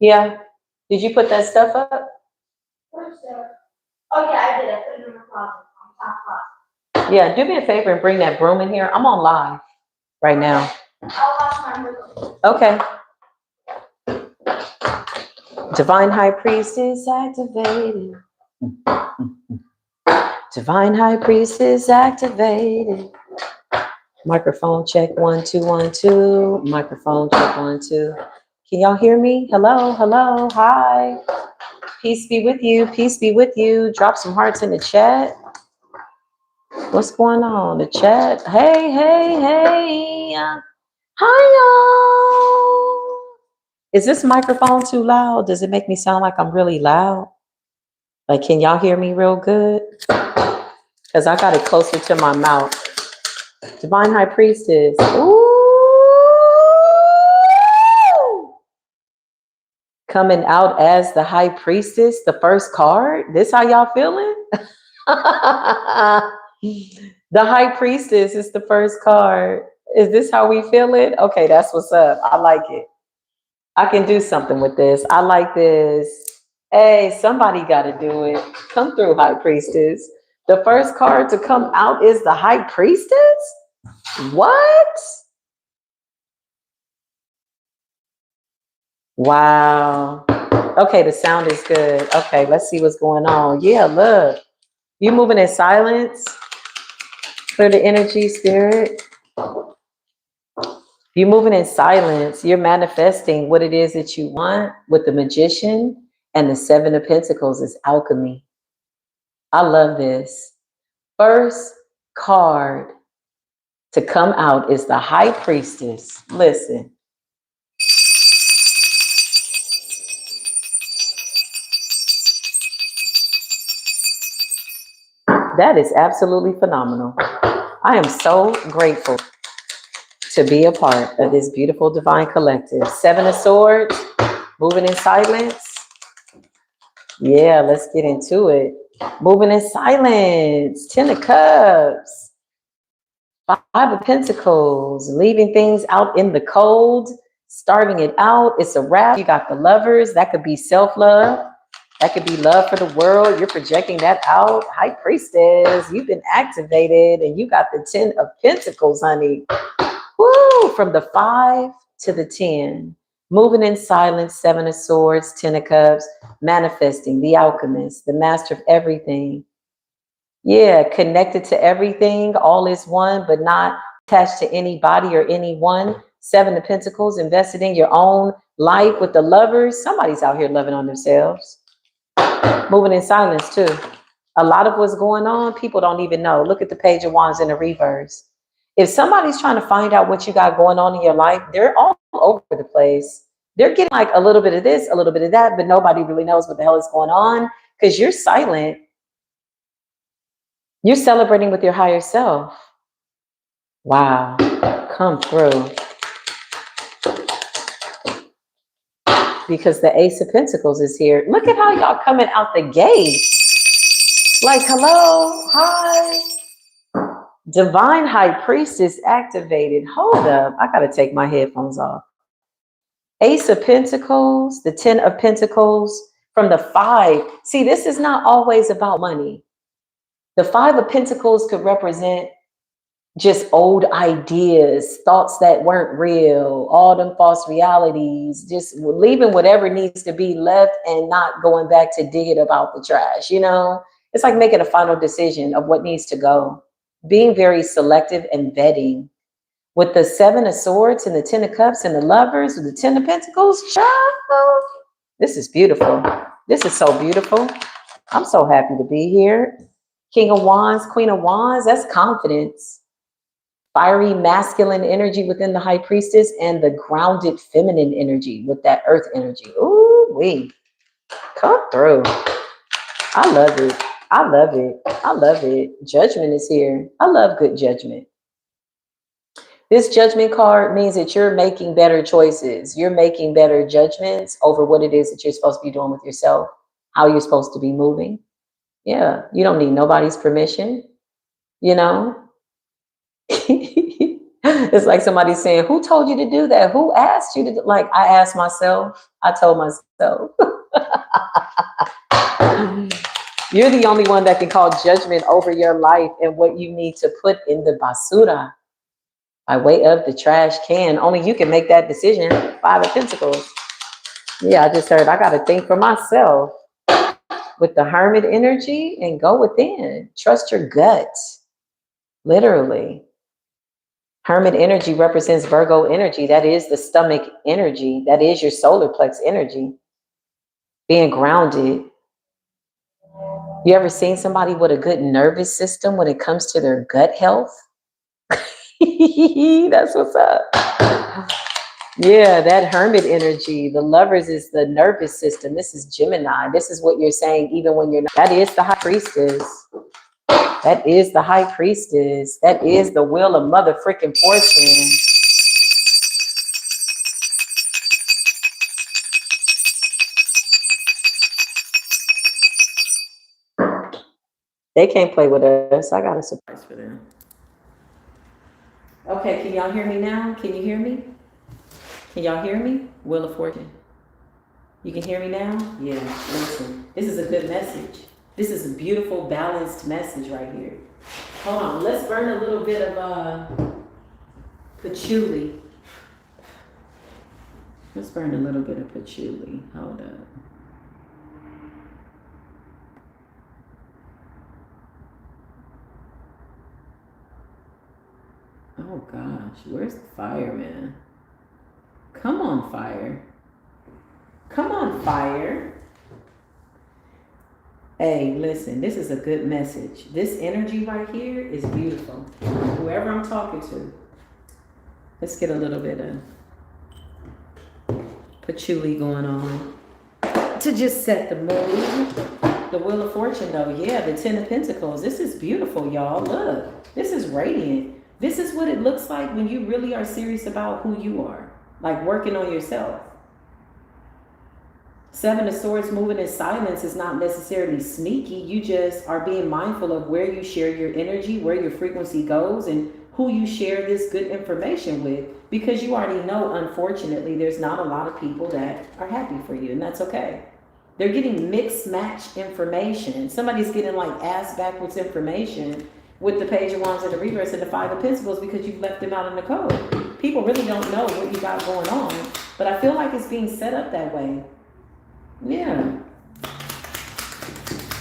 Yeah. Did you put that stuff up? Oh yeah, I did. I put it in the closet. Yeah, do me a favor and bring that broom in here. I'm on live right now. I'll wash my room. Okay. Divine High Priestess activated. Divine High Priestess activated. Microphone check 1 2 1 2. Microphone check 1 2. Can y'all hear me? Hello, hello, hi. Peace be with you. Peace be with you. Drop some hearts in the chat. What's going on? The chat. Hey, hey, hey. Hi, y'all. Is this microphone too loud? Does it make me sound like I'm really loud? Like, can y'all hear me real good? Because I got it closer to my mouth. Divine High Priestess. Ooh. Coming out as the High Priestess, the first card. This how y'all feeling? The High Priestess is the first card. Is this how we feel it? Okay, that's what's up. I like it. I can do something with this. I like this. Hey, somebody got to do it. Come through, High Priestess. The first card to come out is the High Priestess? What? Wow. Okay, the sound is good. Okay, let's see what's going on. Yeah, look. You moving in silence? Clear the energy, spirit. You're moving in silence. You're manifesting what it is that you want with the Magician, and the 7 of Pentacles is alchemy. I love this. First card to come out is the High Priestess. Listen. That is absolutely phenomenal. I am so grateful to be a part of this beautiful divine collective. 7 of Swords, moving in silence. Yeah, let's get into it. Moving in silence. 10 of Cups. 5 of Pentacles. Leaving things out in the cold. Starting it out. It's a wrap. You got the Lovers. That could be self-love. That could be love for the world. You're projecting that out. High Priestess. You've been activated. And you got the 10 of Pentacles, honey. Woo! From the 5 to the 10. Moving in silence, 7 of Swords, 10 of Cups, manifesting, the alchemist, the master of everything. Yeah, connected to everything, all is one, but not attached to anybody or anyone. 7 of Pentacles, invested in your own life with the Lovers. Somebody's out here loving on themselves. Moving in silence too. A lot of what's going on, people don't even know. Look at the Page of Wands in the reverse. If somebody's trying to find out what you got going on in your life, they're all over the place. They're getting like a little bit of this, a little bit of that, but nobody really knows what the hell is going on because you're silent. You're celebrating with your higher self. Wow. Come through. Because the Ace of Pentacles is here. Look at how y'all coming out the gate. Like, hello, hi. Divine High Priestess activated. Hold up. I got to take my headphones off. Ace of Pentacles, the 10 of Pentacles from the 5. See, this is not always about money. The 5 of Pentacles could represent just old ideas, thoughts that weren't real, all them false realities, just leaving whatever needs to be left and not going back to dig it about the trash. You know, it's like making a final decision of what needs to go. Being very selective and vetting. With the 7 of Swords and the 10 of Cups and the Lovers with the 10 of Pentacles, child, this is beautiful. This is so beautiful. I'm so happy to be here. King of Wands, Queen of Wands, that's confidence. Fiery masculine energy within the High Priestess and the grounded feminine energy with that earth energy. Ooh, wee. Come through. I love it. I love it. I love it. Judgment is here. I love good judgment. This judgment card means that you're making better choices. You're making better judgments over what it is that you're supposed to be doing with yourself, how you're supposed to be moving. Yeah, you don't need nobody's permission, you know. It's like somebody saying, who told you to do that? Who asked you to do? Like, I asked myself. I told myself. You're the only one that can call judgment over your life and what you need to put in the basura by way of the trash can. Only you can make that decision. Five of Pentacles. Yeah, I just heard I got to think for myself with the hermit energy and go within. Trust your gut. Literally. Hermit energy represents Virgo energy. That is the stomach energy. That is your solar plex energy. Being grounded. You ever seen somebody with a good nervous system when it comes to their gut health? That's what's up. Yeah, that hermit energy. The lovers is the nervous system. This is Gemini. This is what you're saying even when you're not. That is the high priestess. That is the high priestess. That is the wheel of mother freaking fortune. They can't play with us. I got a surprise for them. Okay, can y'all hear me now? Can you hear me? Can y'all hear me? Wheel of Fortune. You can hear me now? Yeah, listen. This is a good message. This is a beautiful, balanced message right here. Hold on, let's burn a little bit of patchouli. Let's burn a little bit of patchouli. Hold up. Oh gosh, where's the fire, man? Come on, fire. Come on, fire. Hey, listen, this is a good message. This energy right here is beautiful. Whoever I'm talking to, let's get a little bit of patchouli going on to just set the mood. The Wheel of Fortune, though, yeah, the Ten of Pentacles. This is beautiful, y'all. Look, this is radiant. This is what it looks like when you really are serious about who you are, like working on yourself. Seven of Swords moving in silence is not necessarily sneaky. You just are being mindful of where you share your energy, where your frequency goes, and who you share this good information with. Because you already know, unfortunately, there's not a lot of people that are happy for you, and that's okay. They're getting mixed match information. Somebody's getting like ass backwards information with the Page of Wands and the reverse and the Five of Pentacles because you've left them out in the code. People really don't know what you got going on, but I feel like it's being set up that way. Yeah.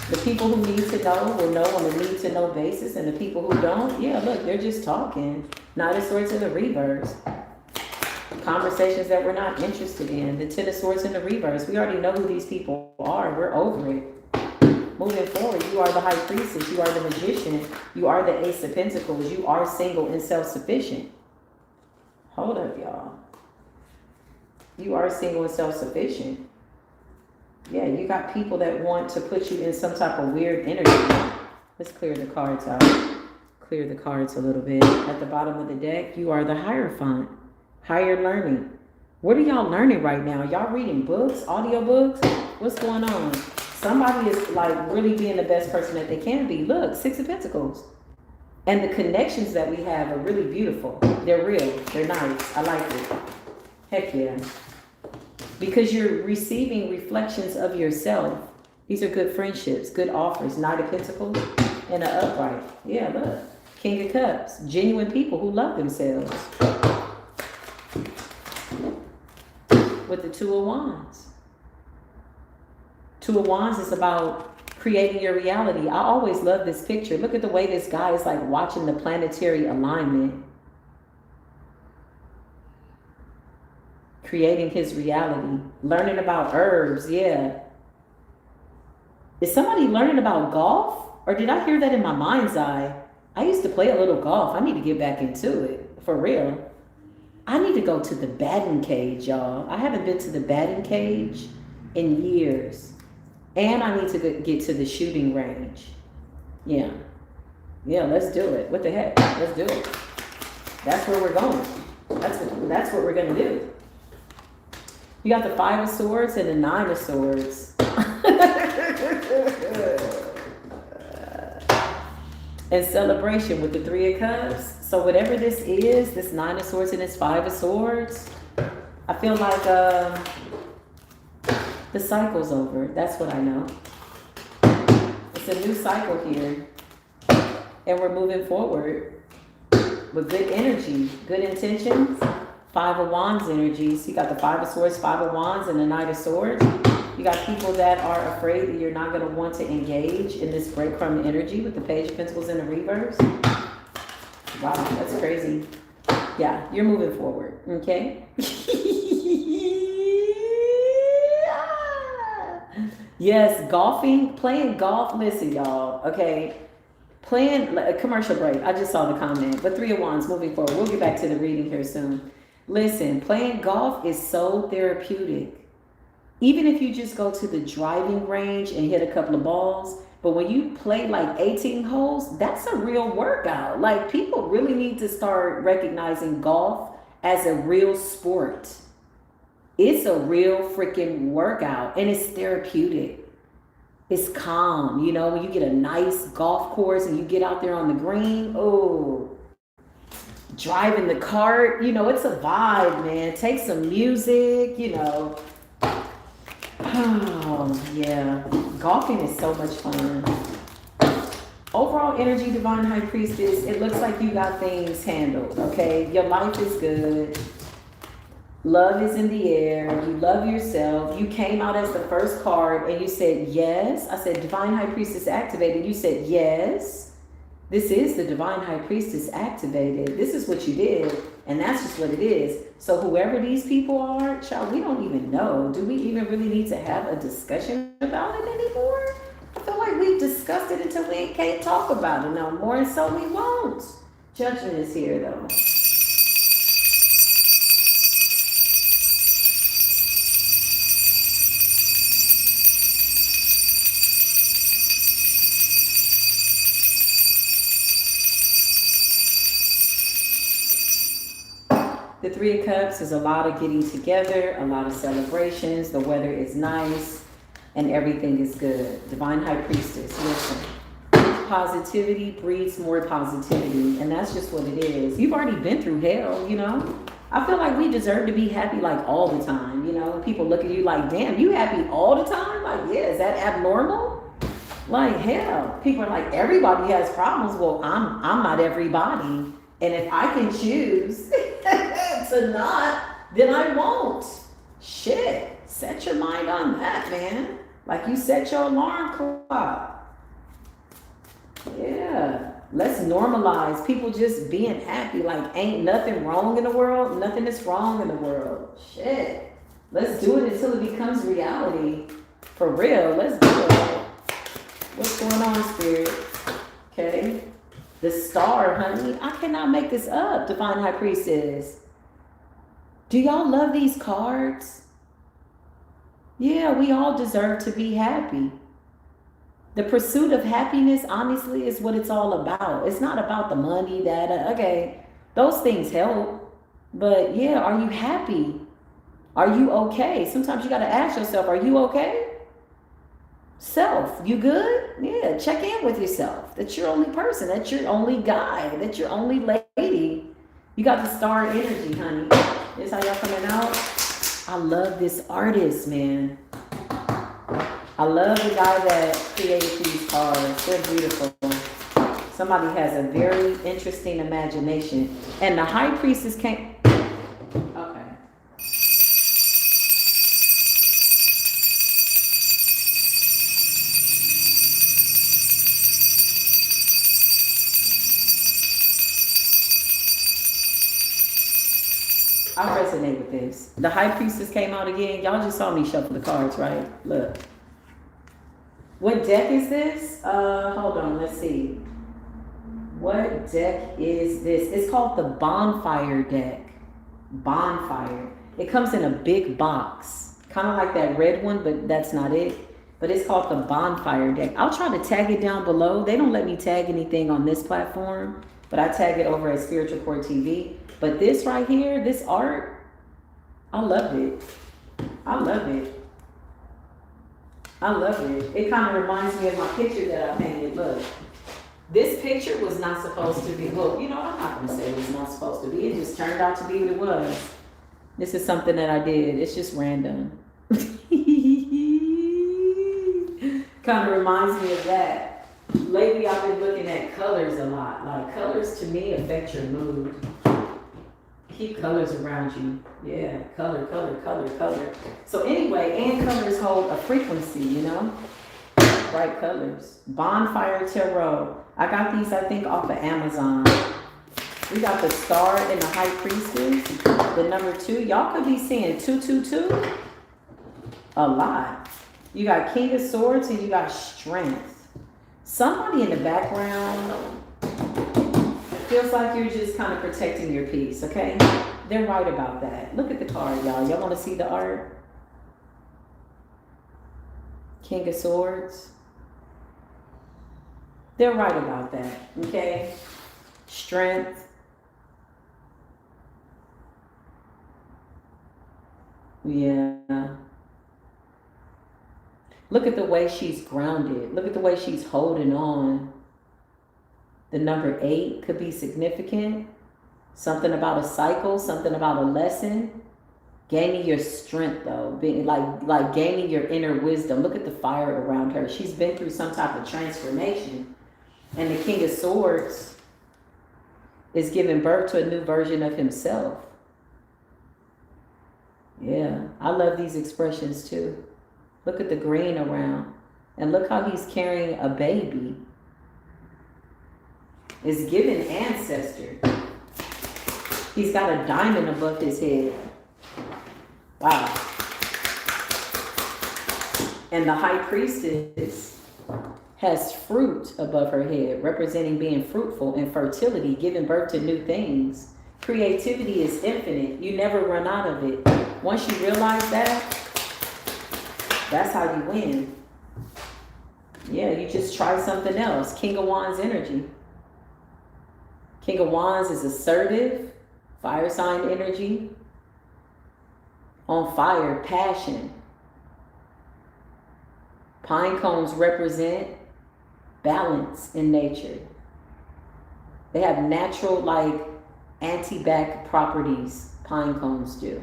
The people who need to know will know on a need to know basis, and the people who don't, yeah, look, they're just talking. Knight of Swords in the reverse. Conversations that we're not interested in. The Ten of Swords in the reverse. We already know who these people are. We're over it. Moving forward, you are the High Priestess. You are the Magician. You are the Ace of Pentacles. You are single and self-sufficient. Hold up, y'all. You are single and self-sufficient. Yeah, you got people that want to put you in some type of weird energy. Let's clear the cards out. Clear the cards a little bit. At the bottom of the deck, you are the Hierophant. Higher learning. What are y'all learning right now? Y'all reading books, audiobooks? What's going on? Somebody is like really being the best person that they can be. Look, Six of Pentacles. And the connections that we have are really beautiful. They're real. They're nice. I like it. Heck yeah. Because you're receiving reflections of yourself. These are good friendships, good offers. Knight of Pentacles and an upright. Yeah, look. King of Cups. Genuine people who love themselves. With the Two of Wands. Two of Wands is about creating your reality. I always love this picture. Look at the way this guy is like watching the planetary alignment. Creating his reality. Learning about herbs, yeah. Is somebody learning about golf? Or did I hear that in my mind's eye? I used to play a little golf. I need to get back into it, for real. I need to go to the batting cage, y'all. I haven't been to the batting cage in years. And I need to get to the shooting range. Yeah. Yeah, let's do it. What the heck? Let's do it. That's where we're going. That's what we're going to do. You got the Five of Swords and the Nine of Swords. And celebration with the Three of Cups. So whatever this is, this Nine of Swords and this Five of Swords, I feel like the cycle's over. That's what I know. It's a new cycle here. And we're moving forward with good energy, good intentions. Five of Wands energy. So you got the Five of Swords, Five of Wands, and the Knight of Swords. You got people that are afraid that you're not going to want to engage in this breadcrumb energy with the Page of Pentacles in the reverse. Wow, that's crazy. Yeah, you're moving forward, okay? Yes, golfing, playing golf. Listen, y'all, okay? Playing a commercial break. I just saw the comment. But Three of Wands, moving forward. We'll get back to the reading here soon. Listen, playing golf is so therapeutic. Even if you just go to the driving range and hit a couple of balls, but when you play like 18 holes, that's a real workout. Like, people really need to start recognizing golf as a real sport. It's a real freaking workout, and it's therapeutic. It's calm, you know, when you get a nice golf course and you get out there on the green, oh, driving the cart, you know, it's a vibe, man. Take some music, you know. Oh, yeah. Golfing is so much fun. Overall energy, Divine High Priestess, it looks like you got things handled, okay? Your life is good. Love is in the air. You love yourself. You came out as the first card and you said yes. I said Divine High Priestess activated. You said yes. This is the Divine High Priestess activated. This is what you did. And that's just what it is. So whoever these people are, child, we don't even know. Do we even really need to have a discussion about it anymore? I feel like we've discussed it until we can't talk about it no more. And so we won't. Judgment is here though. The Three of Cups is a lot of getting together, a lot of celebrations. The weather is nice and everything is good. Divine High Priestess, listen. Positivity breeds more positivity, and that's just what it is. You've already been through hell, you know. I feel like we deserve to be happy like all the time, you know. People look at you like, damn, you happy all the time? Like, yeah, is that abnormal? Like, hell, people are like, everybody has problems. Well, I'm not everybody. And if I can choose to not, then I won't. Shit, set your mind on that, man. Like you set your alarm clock. Yeah, let's normalize people just being happy. Like, ain't nothing wrong in the world. Nothing is wrong in the world. Shit, let's do it until it becomes reality. For real, let's do it. What's going on, Spirit? Okay. The Star, honey. I cannot make this up, Divine High Priestess. Do y'all love these cards? Yeah, we all deserve to be happy. The pursuit of happiness, honestly, is what it's all about. It's not about the money, that, okay, those things help. But yeah, are you happy? Are you okay? Sometimes you got to ask yourself, are you okay? Self, you good? Yeah, check in with yourself. That's your only person. That's your only guy. That's your only lady. You got the Star energy, honey. This how y'all coming out? I love this artist, man. I love the guy that created these cards. They're beautiful. Somebody has a very interesting imagination. And the High Priestess came... Okay. I resonate with this. The High Priestess came out again. Y'all just saw me shuffle the cards, right? Look. What deck is this? Hold on, let's see. What deck is this? It's called the Bonfire deck. Bonfire. It comes in a big box. Kind of like that red one, but that's not it. But it's called the Bonfire deck. I'll try to tag it down below. They don't let me tag anything on this platform, but I tag it over at Spiritual Core TV. But this right here, this art, I love it. I love it. I love it. It kind of reminds me of my picture that I painted. Look. This picture was not supposed to be, well, you know, I'm not going to say it was not supposed to be. It just turned out to be what it was. This is something that I did. It's just random. Kind of reminds me of that. Lately, I've been looking at colors a lot. Like, colors to me affect your mood. Keep colors around you. Yeah, color, color, color, color. So anyway, and colors hold a frequency, you know? Bright colors. Bonfire Tarot. I got these, I think, off of Amazon. We got the Star and the High Priestess. The number 2. Y'all could be seeing 222. A lot. You got King of Swords and you got Strength. Somebody in the background, it feels like you're just kind of protecting your peace, okay? They're right about that. Look at the card, y'all. Y'all want to see the art? King of Swords. They're right about that, okay? Strength. Yeah. Look at the way she's grounded. Look at the way she's holding on. The number 8 could be significant. Something about a cycle, something about a lesson. Gaining your strength though, being like gaining your inner wisdom. Look at the fire around her. She's been through some type of transformation. And the King of Swords is giving birth to a new version of himself. Yeah, I love these expressions too. Look at the green around. And look how he's carrying a baby. It's giving ancestor. He's got a diamond above his head. Wow. And the High Priestess has fruit above her head, representing being fruitful and fertility, giving birth to new things. Creativity is infinite. You never run out of it. Once you realize that, that's how you win. Yeah, you just try something else. King of Wands energy. King of Wands is assertive, fire sign energy. On fire, passion. Pine cones represent balance in nature. They have natural, like, anti-bac properties, pine cones do.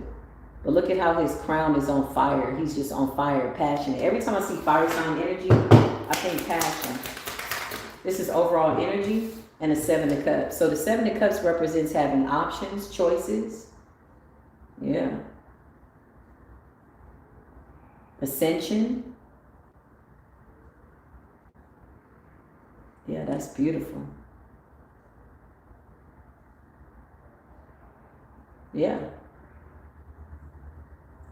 But look at how his crown is on fire. He's just on fire, passionate. Every time I see fire sign energy, I think passion. This is overall energy and a 7 of Cups. So the 7 of Cups represents having options, choices. Yeah. Ascension. Yeah, that's beautiful. Yeah.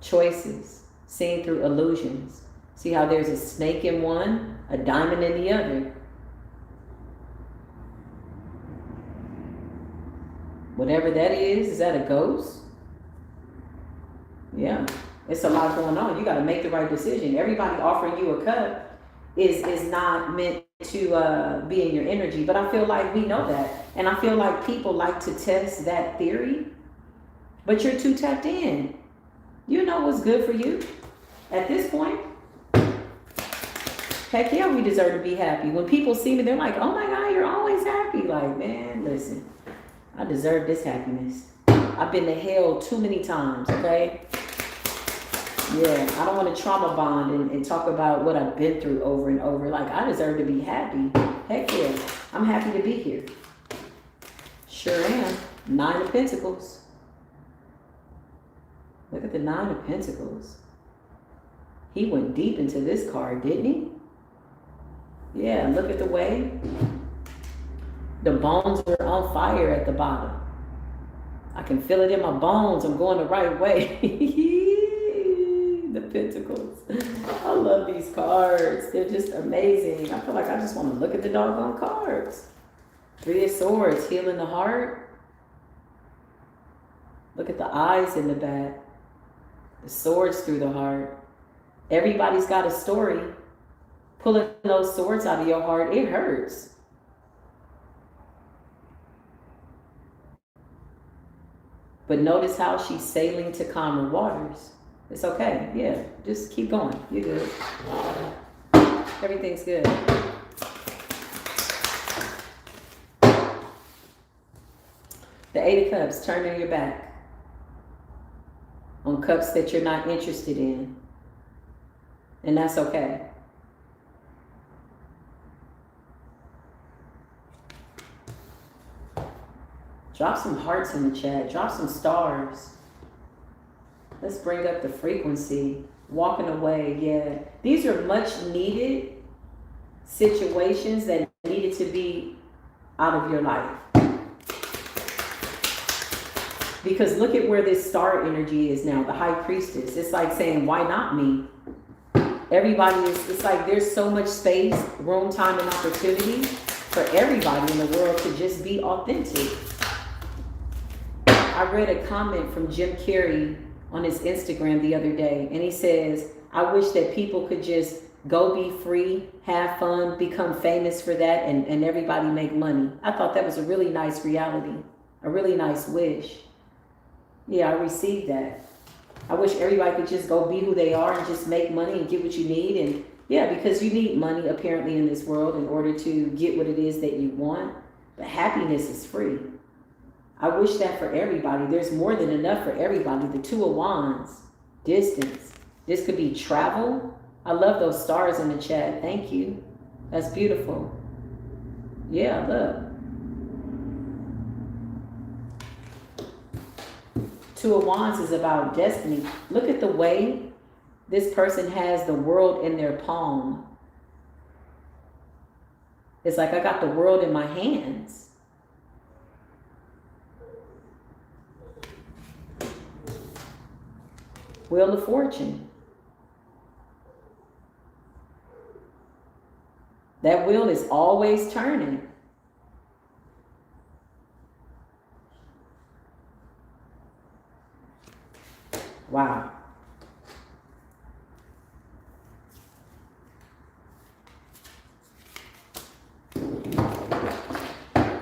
Choices, seeing through illusions. See how there's a snake in one, a diamond in the other. Whatever that is that a ghost? Yeah, it's a lot going on. You got to make the right decision. Everybody offering you a cup is not meant to be in your energy, but I feel like we know that. And I feel like people like to test that theory, but you're too tapped in. You know what's good for you at this point. Heck yeah, we deserve to be happy. When people see me, they're like, oh my God, you're always happy. Like, man, listen, I deserve this happiness. I've been to hell too many times, okay? Yeah, I don't want to trauma bond and talk about what I've been through over and over. Like, I deserve to be happy. Heck yeah, I'm happy to be here. Sure am. 9 of Pentacles. Look at the 9 of Pentacles. He went deep into this card, didn't he? Yeah, look at the way the bones are on fire at the bottom. I can feel it in my bones. I'm going the right way. The Pentacles. I love these cards. They're just amazing. I feel like I just want to look at the doggone cards. 3 of Swords, healing the heart. Look at the eyes in the back. The swords through the heart. Everybody's got a story. Pulling those swords out of your heart, it hurts. But notice how she's sailing to calmer waters. It's okay. Yeah, just keep going. You're good. Everything's good. The Eight of Cups, turning your back on cups that you're not interested in. And that's okay. Drop some hearts in the chat. Drop some stars. Let's bring up the frequency. Walking away, yeah. These are much needed situations that needed to be out of your life. Because look at where this star energy is now, the High Priestess. It's like saying, why not me? Everybody is, it's like there's so much space, room, time, and opportunity for everybody in the world to just be authentic. I read a comment from Jim Carrey on his Instagram the other day, and he says, I wish that people could just go be free, have fun, become famous for that, and everybody make money. I thought that was a really nice reality, a really nice wish. Yeah, I received that. I wish everybody could just go be who they are and just make money and get what you need. And yeah, because you need money apparently in this world in order to get what it is that you want. But happiness is free. I wish that for everybody. There's more than enough for everybody. The Two of Wands, distance. This could be travel. I love those stars in the chat. Thank you. That's beautiful. Yeah, look. Two of Wands is about destiny. Look at the way this person has the world in their palm. It's like I got the world in my hands. Wheel of Fortune. That wheel is always turning. Wow.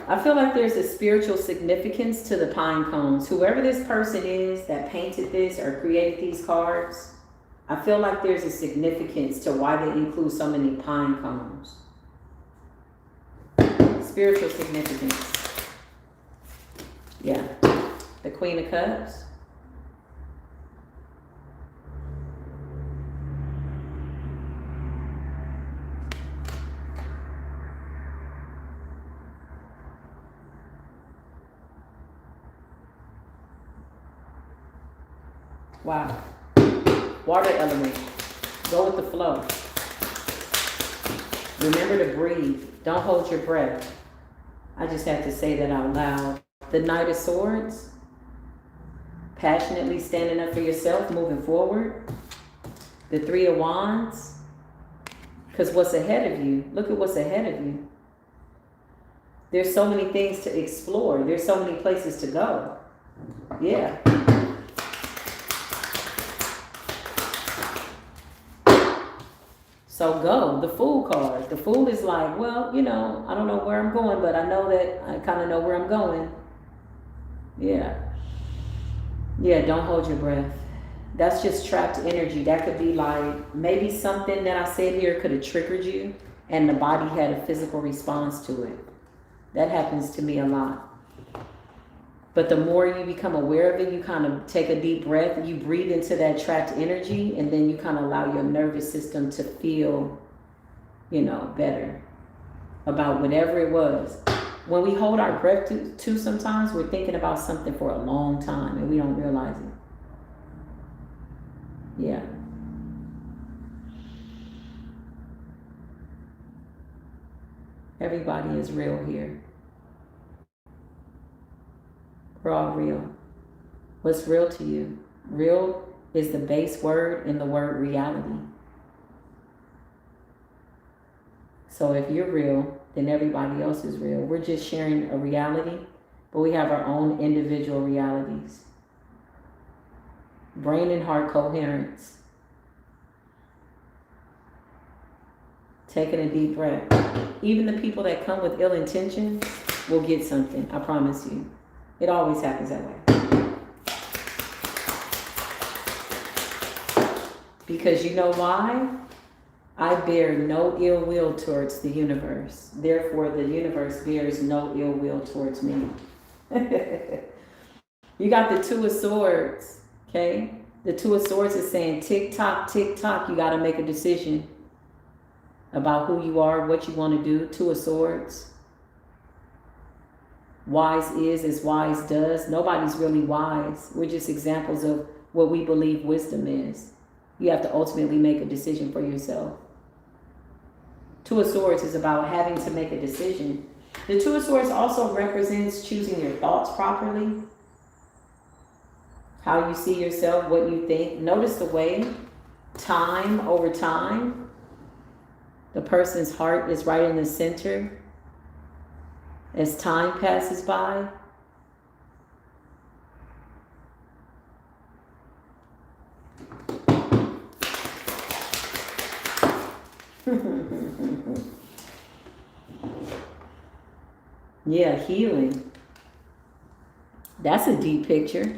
I feel like there's a spiritual significance to the pine cones. Whoever this person is that painted this or created these cards, I feel like there's a significance to why they include so many pine cones. Spiritual significance. Yeah. The Queen of Cups. Wow. Water element. Go with the flow. Remember to breathe. Don't hold your breath. I just have to say that out loud. The Knight of Swords. Passionately standing up for yourself, moving forward. The Three of Wands. Because what's ahead of you? Look at what's ahead of you. There's so many things to explore. There's so many places to go. Yeah. So go, the Fool card. The Fool is like, well, you know, I don't know where I'm going, but I know that I kind of know where I'm going. Yeah. Yeah, don't hold your breath. That's just trapped energy. That could be like, maybe something that I said here could have triggered you and the body had a physical response to it. That happens to me a lot. But the more you become aware of it, you kind of take a deep breath, you breathe into that trapped energy, and then you kind of allow your nervous system to feel, you know, better about whatever it was. When we hold our breath too, sometimes we're thinking about something for a long time and we don't realize it. Yeah. Everybody is real here. We're all real. What's real to you? Real is the base word in the word reality. So if you're real, then everybody else is real. We're just sharing a reality, but we have our own individual realities. Brain and heart coherence. Taking a deep breath. Even the people that come with ill intentions will get something, I promise you. It always happens that way. Because you know why? I bear no ill will towards the universe. Therefore, the universe bears no ill will towards me. You got the Two of Swords, okay? The Two of Swords is saying tick tock, you got to make a decision about who you are, what you want to do. Two of Swords. Wise is as wise does. Nobody's really wise. We're just examples of what we believe wisdom is. You have to ultimately make a decision for yourself. Two of Swords is about having to make a decision. The Two of Swords also represents choosing your thoughts properly. How you see yourself, what you think. Notice the way, time over time, the person's heart is right in the center. As time passes by, yeah, healing. That's a deep picture.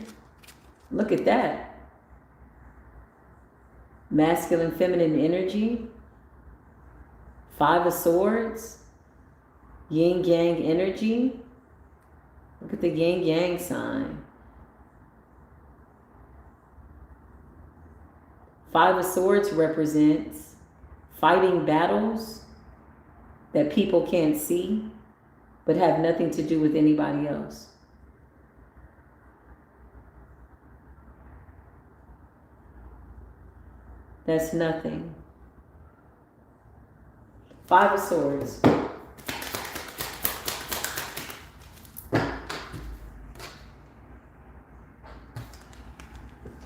Look at that. Masculine, feminine energy. Five of Swords. Yin Yang energy. Look at the Yin Yang sign. Five of Swords represents fighting battles that people can't see, but have nothing to do with anybody else. That's nothing. Five of Swords.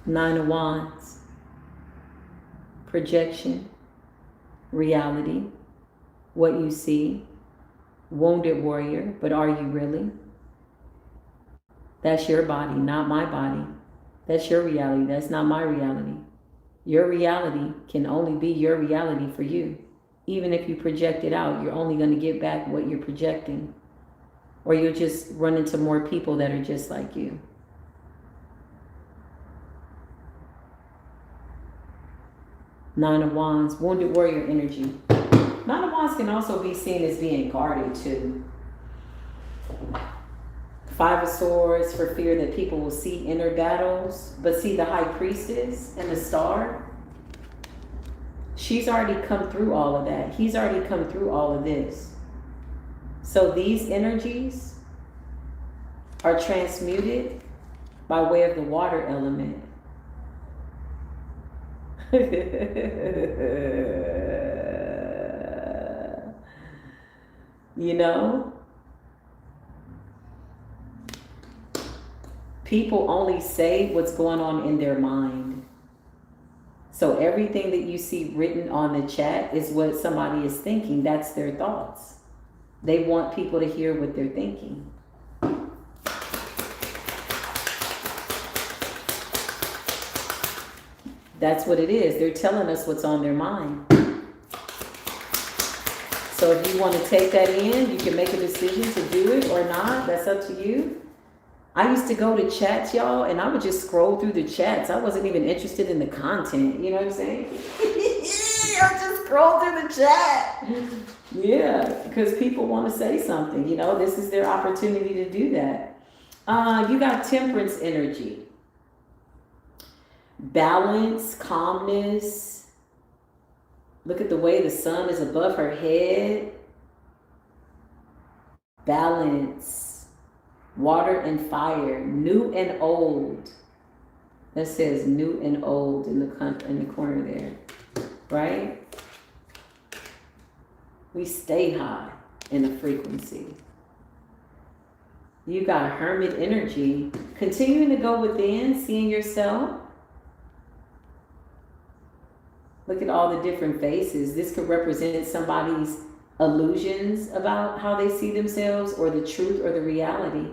Nine of Wands. Projection. Reality. What you see. Wounded warrior, but are you really? That's your body, not my body. That's your reality. That's not my reality. Your reality can only be your reality for you. Even if you project it out, you're only going to get back what you're projecting. Or you'll just run into more people that are just like you. Nine of Wands, wounded warrior energy. Nine of Wands can also be seen as being guarded too. Five of Swords for fear that people will see inner battles. But see the High Priestess and the Star? She's already come through all of that. He's already come through all of this. So these energies are transmuted by way of the water element. You know? People only say what's going on in their mind. So everything that you see written on the chat is what somebody is thinking. That's their thoughts. They want people to hear what they're thinking. That's what it is. They're telling us what's on their mind. So if you want to take that in, you can make a decision to do it or not. That's up to you. I used to go to chats, y'all, and I would just scroll through the chats. I wasn't even interested in the content. You know what I'm saying? I just scroll through the chat. Yeah, because people want to say something. You know, this is their opportunity to do that. You got Temperance energy. Balance, calmness. Look at the way the sun is above her head. Balance. Water and fire, new and old. That says new and old in the corner there, right? We stay high in the frequency. You got hermit energy, continuing to go within, seeing yourself. Look at all the different faces. This could represent somebody's illusions about how they see themselves, or the truth or the reality.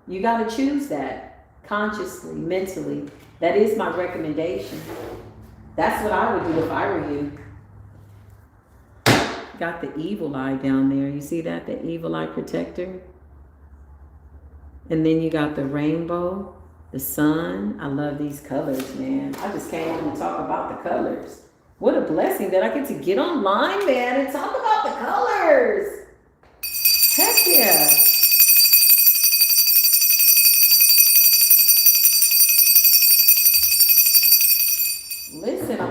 You got to choose that consciously, mentally. That is my recommendation. That's what I would do if I were you. Got the evil eye down there. You see that? The evil eye protector. And then you got the rainbow, the sun. I love these colors, man. I just came on to talk about the colors. What a blessing that I get to get online, man, and talk about the colors. Heck yeah.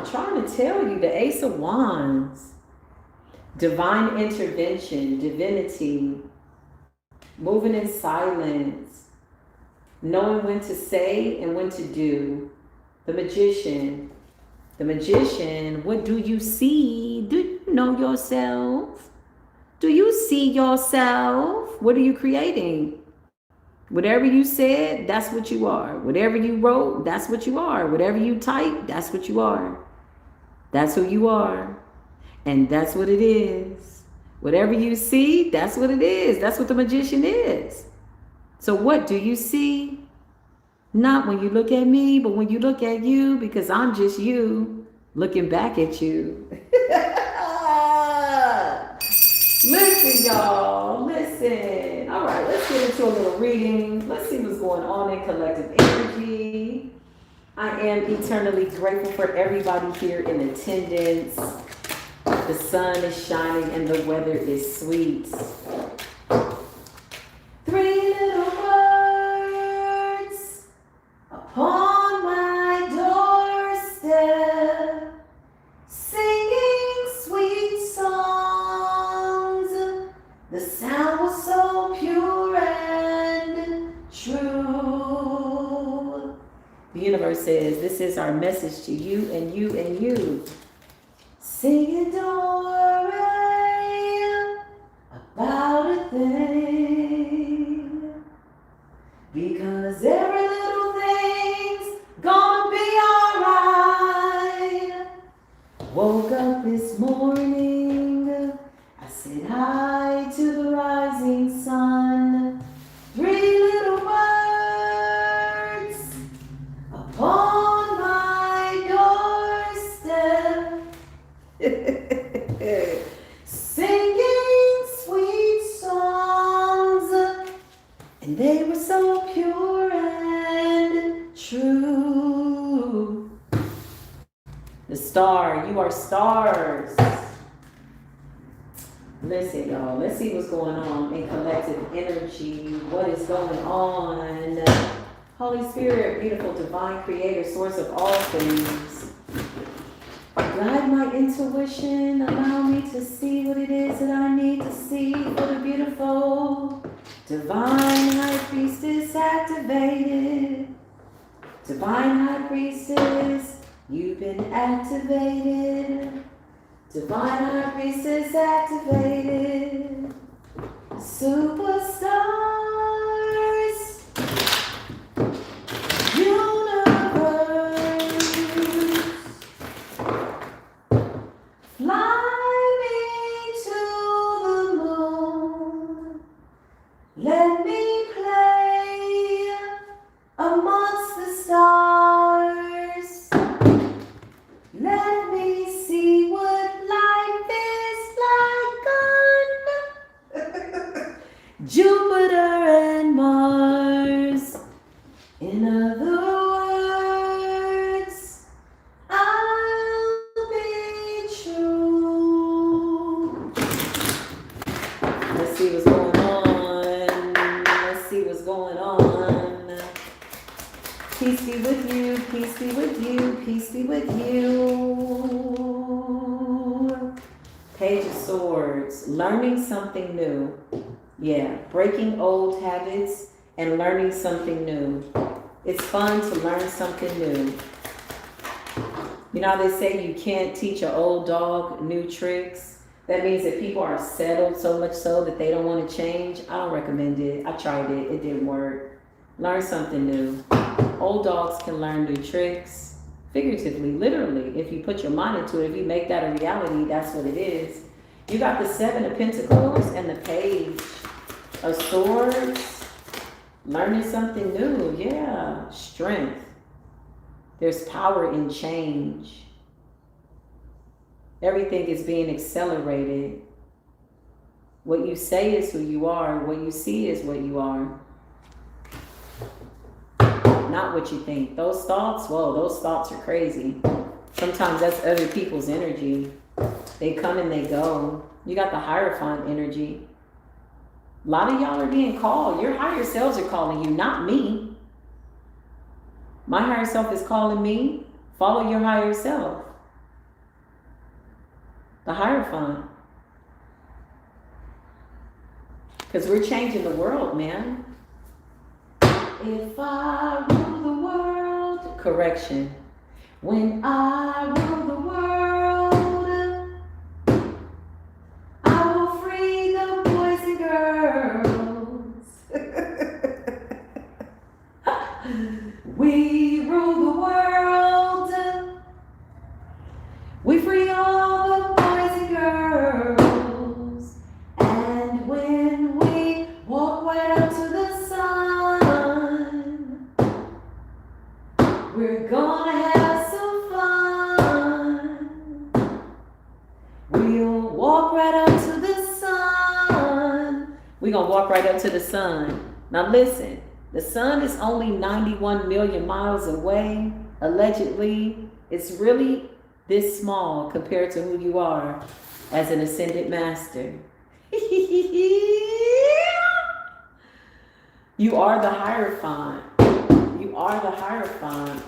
I'm trying to tell you, the Ace of Wands. Divine intervention, divinity, moving in silence, knowing when to say and when to do. The magician. The magician, what do you see? Do you know yourself? Do you see yourself? What are you creating? Whatever you said, that's what you are. Whatever you wrote, that's what you are. Whatever you typed, that's what you are. That's who you are. And that's what it is. Whatever you see, that's what it is. That's what the magician is. So what do you see? Not when you look at me, but when you look at you, because I'm just you looking back at you. Listen, y'all, listen. All right, let's get into a little reading. Let's see what's going on in collective energy. I am eternally grateful for everybody here in attendance. The sun is shining and the weather is sweet. 3 little birds upon my doorstep, singing sweet songs. The sound was so pure and true. The universe says, this is our message to you and you and you. Sing it, don't worry about a thing, because every little thing's gonna be alright. Woke up this morning, I said hi to the rising sun. 3 little birds upon my doorstep, singing sweet songs, and they were so pure and true. The star, you are stars. Listen, y'all, let's see what's going on in collective energy. What is going on? Holy Spirit, beautiful divine creator, source of all things. Guide my intuition, allow me to see what it is that I need to see for the beautiful divine high priestess activated. Divine high priestess, you've been activated. Divine high priestess activated. Superstars, universe, fly me to the moon. Let me play amongst the stars. Let me see what life is like on Jupiter and Mars. In other words, I'll be true. Let's see what's going on. Let's see what's going on. Peace be with you, peace be with you, peace be with you. Page of Swords, learning something new. Yeah, breaking old habits and learning something new. It's fun to learn something new. You know how they say you can't teach an old dog new tricks? That means that people are settled so much so that they don't want to change. I don't recommend it. I tried it. It didn't work. Learn something new. Old dogs can learn new tricks. Figuratively, literally. If you put your mind into it, if you make that a reality, that's what it is. You got the 7 of Pentacles and the Page of Swords. Learning something new. Yeah. Strength. There's power in change. Everything is being accelerated. What you say is who you are. What you see is what you are. Not what you think. Those thoughts, whoa, those thoughts are crazy. Sometimes that's other people's energy. They come and they go. You got the Hierophant energy. A lot of y'all are being called. Your higher selves are calling you, not me. My higher self is calling me. Follow your higher self. The Hierophant. Because we're changing the world, man. If I rule the world, correction. When I rule the world, I will free the boys and girls. We rule the world. We free all the boys and girls. And when we walk right up to the sun, we're gonna have some fun. We'll walk right up to the sun. We're gonna walk right up to the sun. Now listen, the sun is only 91 million miles away, allegedly. It's really this small compared to who you are as an ascended master. You are the Hierophant. You are the Hierophant.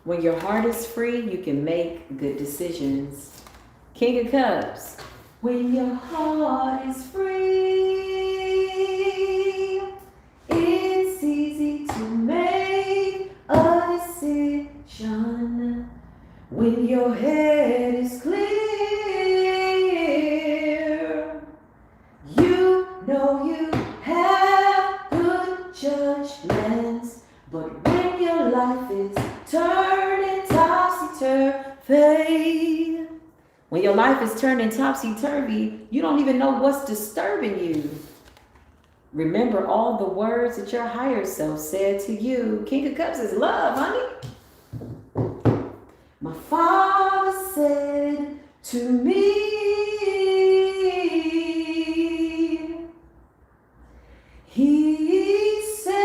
When your heart is free, you can make good decisions. King of Cups. When your heart is free, it's easy to make a decision. When your head is clear, you know you have good judgments. But when your life is turning topsy-turvy, when your life is turning topsy-turvy, you don't even know what's disturbing you. Remember all the words that your higher self said to you. King of Cups is love, honey. My father said to me, he said,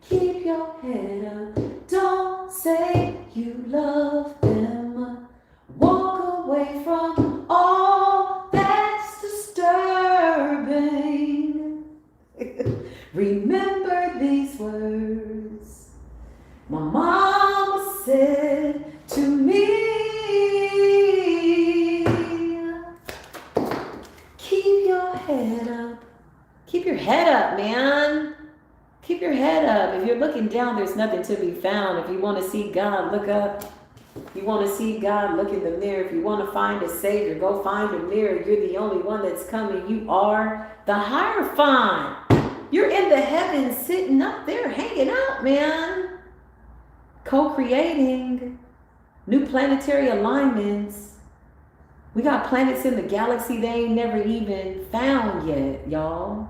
keep your head up, don't say you love them, walk away from all that's disturbing. Remember these words my mama said to me. Keep your head up. Keep your head up, man. Keep your head up. If you're looking down, there's nothing to be found. If you want to see God, look up. If you want to see God, look in the mirror. If you want to find a Savior, go find a mirror. You're the only one that's coming. You are the Hierophant. You're in the heavens sitting up there hanging out, man. Co-creating new planetary alignments. We got planets in the galaxy they ain't never even found yet, y'all.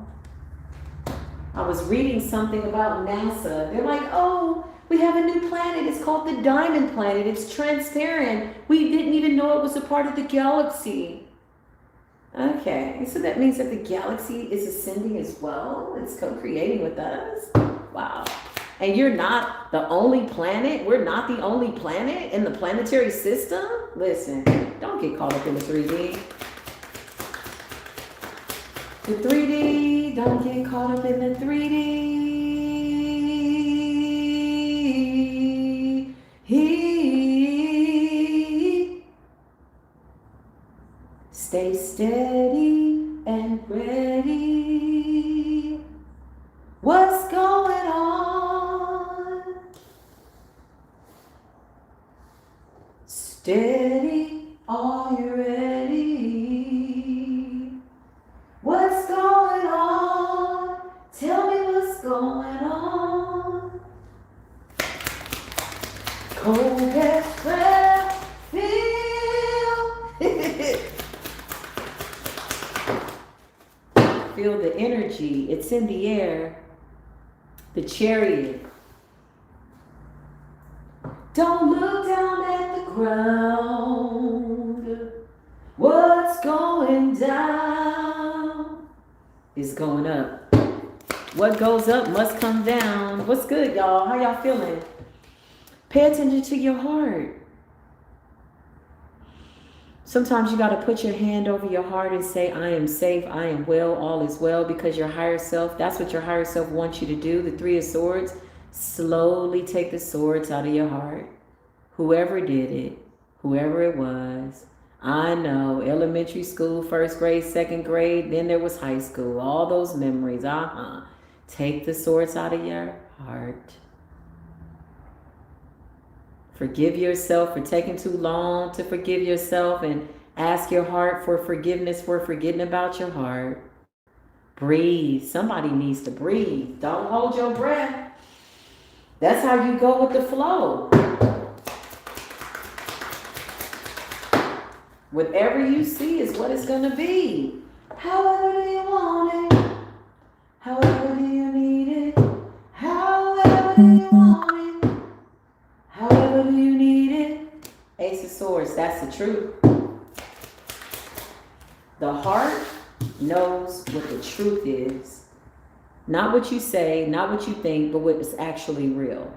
I was reading something about NASA. They're like, oh, we have a new planet. It's called the Diamond Planet. It's transparent. We didn't even know it was a part of the galaxy. Okay, so that means that the galaxy is ascending as well. It's co-creating with us. Wow. And you're not the only planet. We're not the only planet in the planetary system. Listen, don't get caught up in the 3D. The 3D, don't get caught up in the 3D. Stay steady and ready. What's going on? Steady, are you ready? What's going on? Tell me what's going on. Cold as breath, feel. Feel the energy. It's in the air. The Chariot. Don't look down at the ground. What's going down is going up. What goes up must come down. What's good, y'all? How y'all feeling? Pay attention to your heart. Sometimes you got to put your hand over your heart and say, I am safe, I am well, all is well, because your higher self, that's what your higher self wants you to do. The 3 of Swords, Slowly take the swords out of your heart. Whoever did it, whoever it was. I know, elementary school, first grade, second grade, then there was high school, all those memories. Take the swords out of your heart. Forgive yourself for taking too long to forgive yourself, and ask your heart for forgiveness for forgetting about your heart. Breathe. Somebody needs to breathe. Don't hold your breath. That's how you go with the flow. Whatever you see is what it's going to be. However do you want it? However do you need it? However do you want it? However do you need it? Ace of Swords, that's the truth. The heart knows what the truth is. Not what you say, not what you think, but what is actually real.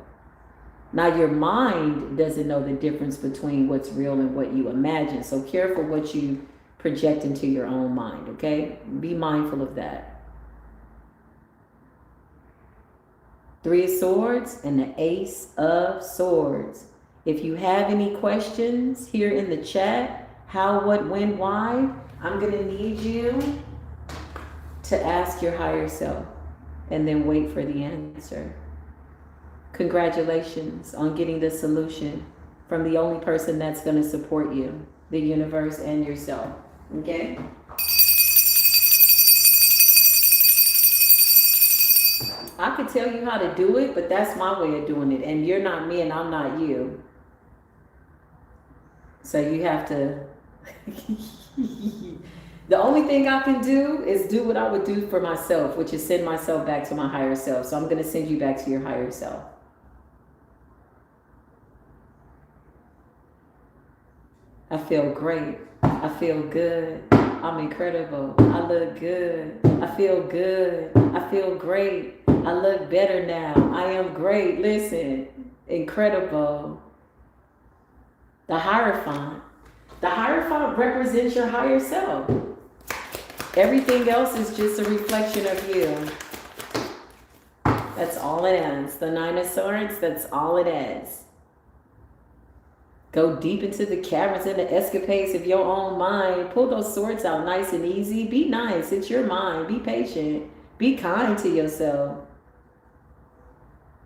Now, your mind doesn't know the difference between what's real and what you imagine. So careful what you project into your own mind, okay? Be mindful of that. Three of Swords and the Ace of Swords. If you have any questions here in the chat, how, what, when, why, I'm going to need you to ask your higher self and then wait for the answer. Congratulations on getting the solution from the only person that's going to support you, the universe and yourself. Okay? I could tell you how to do it, but that's my way of doing it. And you're not me and I'm not you. So you have to... The only thing I can do is do what I would do for myself, which is send myself back to my higher self. So I'm going to send you back to your higher self. I feel great. I feel good. I'm incredible. I look good. I feel good. I feel great. I look better now. I am great. Listen, incredible. The Hierophant. The Hierophant represents your higher self. Everything else is just a reflection of you. That's all it is. The Nine of Swords, that's all it is. Go deep into the caverns and the escapades of your own mind. Pull those swords out nice and easy. Be nice. It's your mind. Be patient. Be kind to yourself.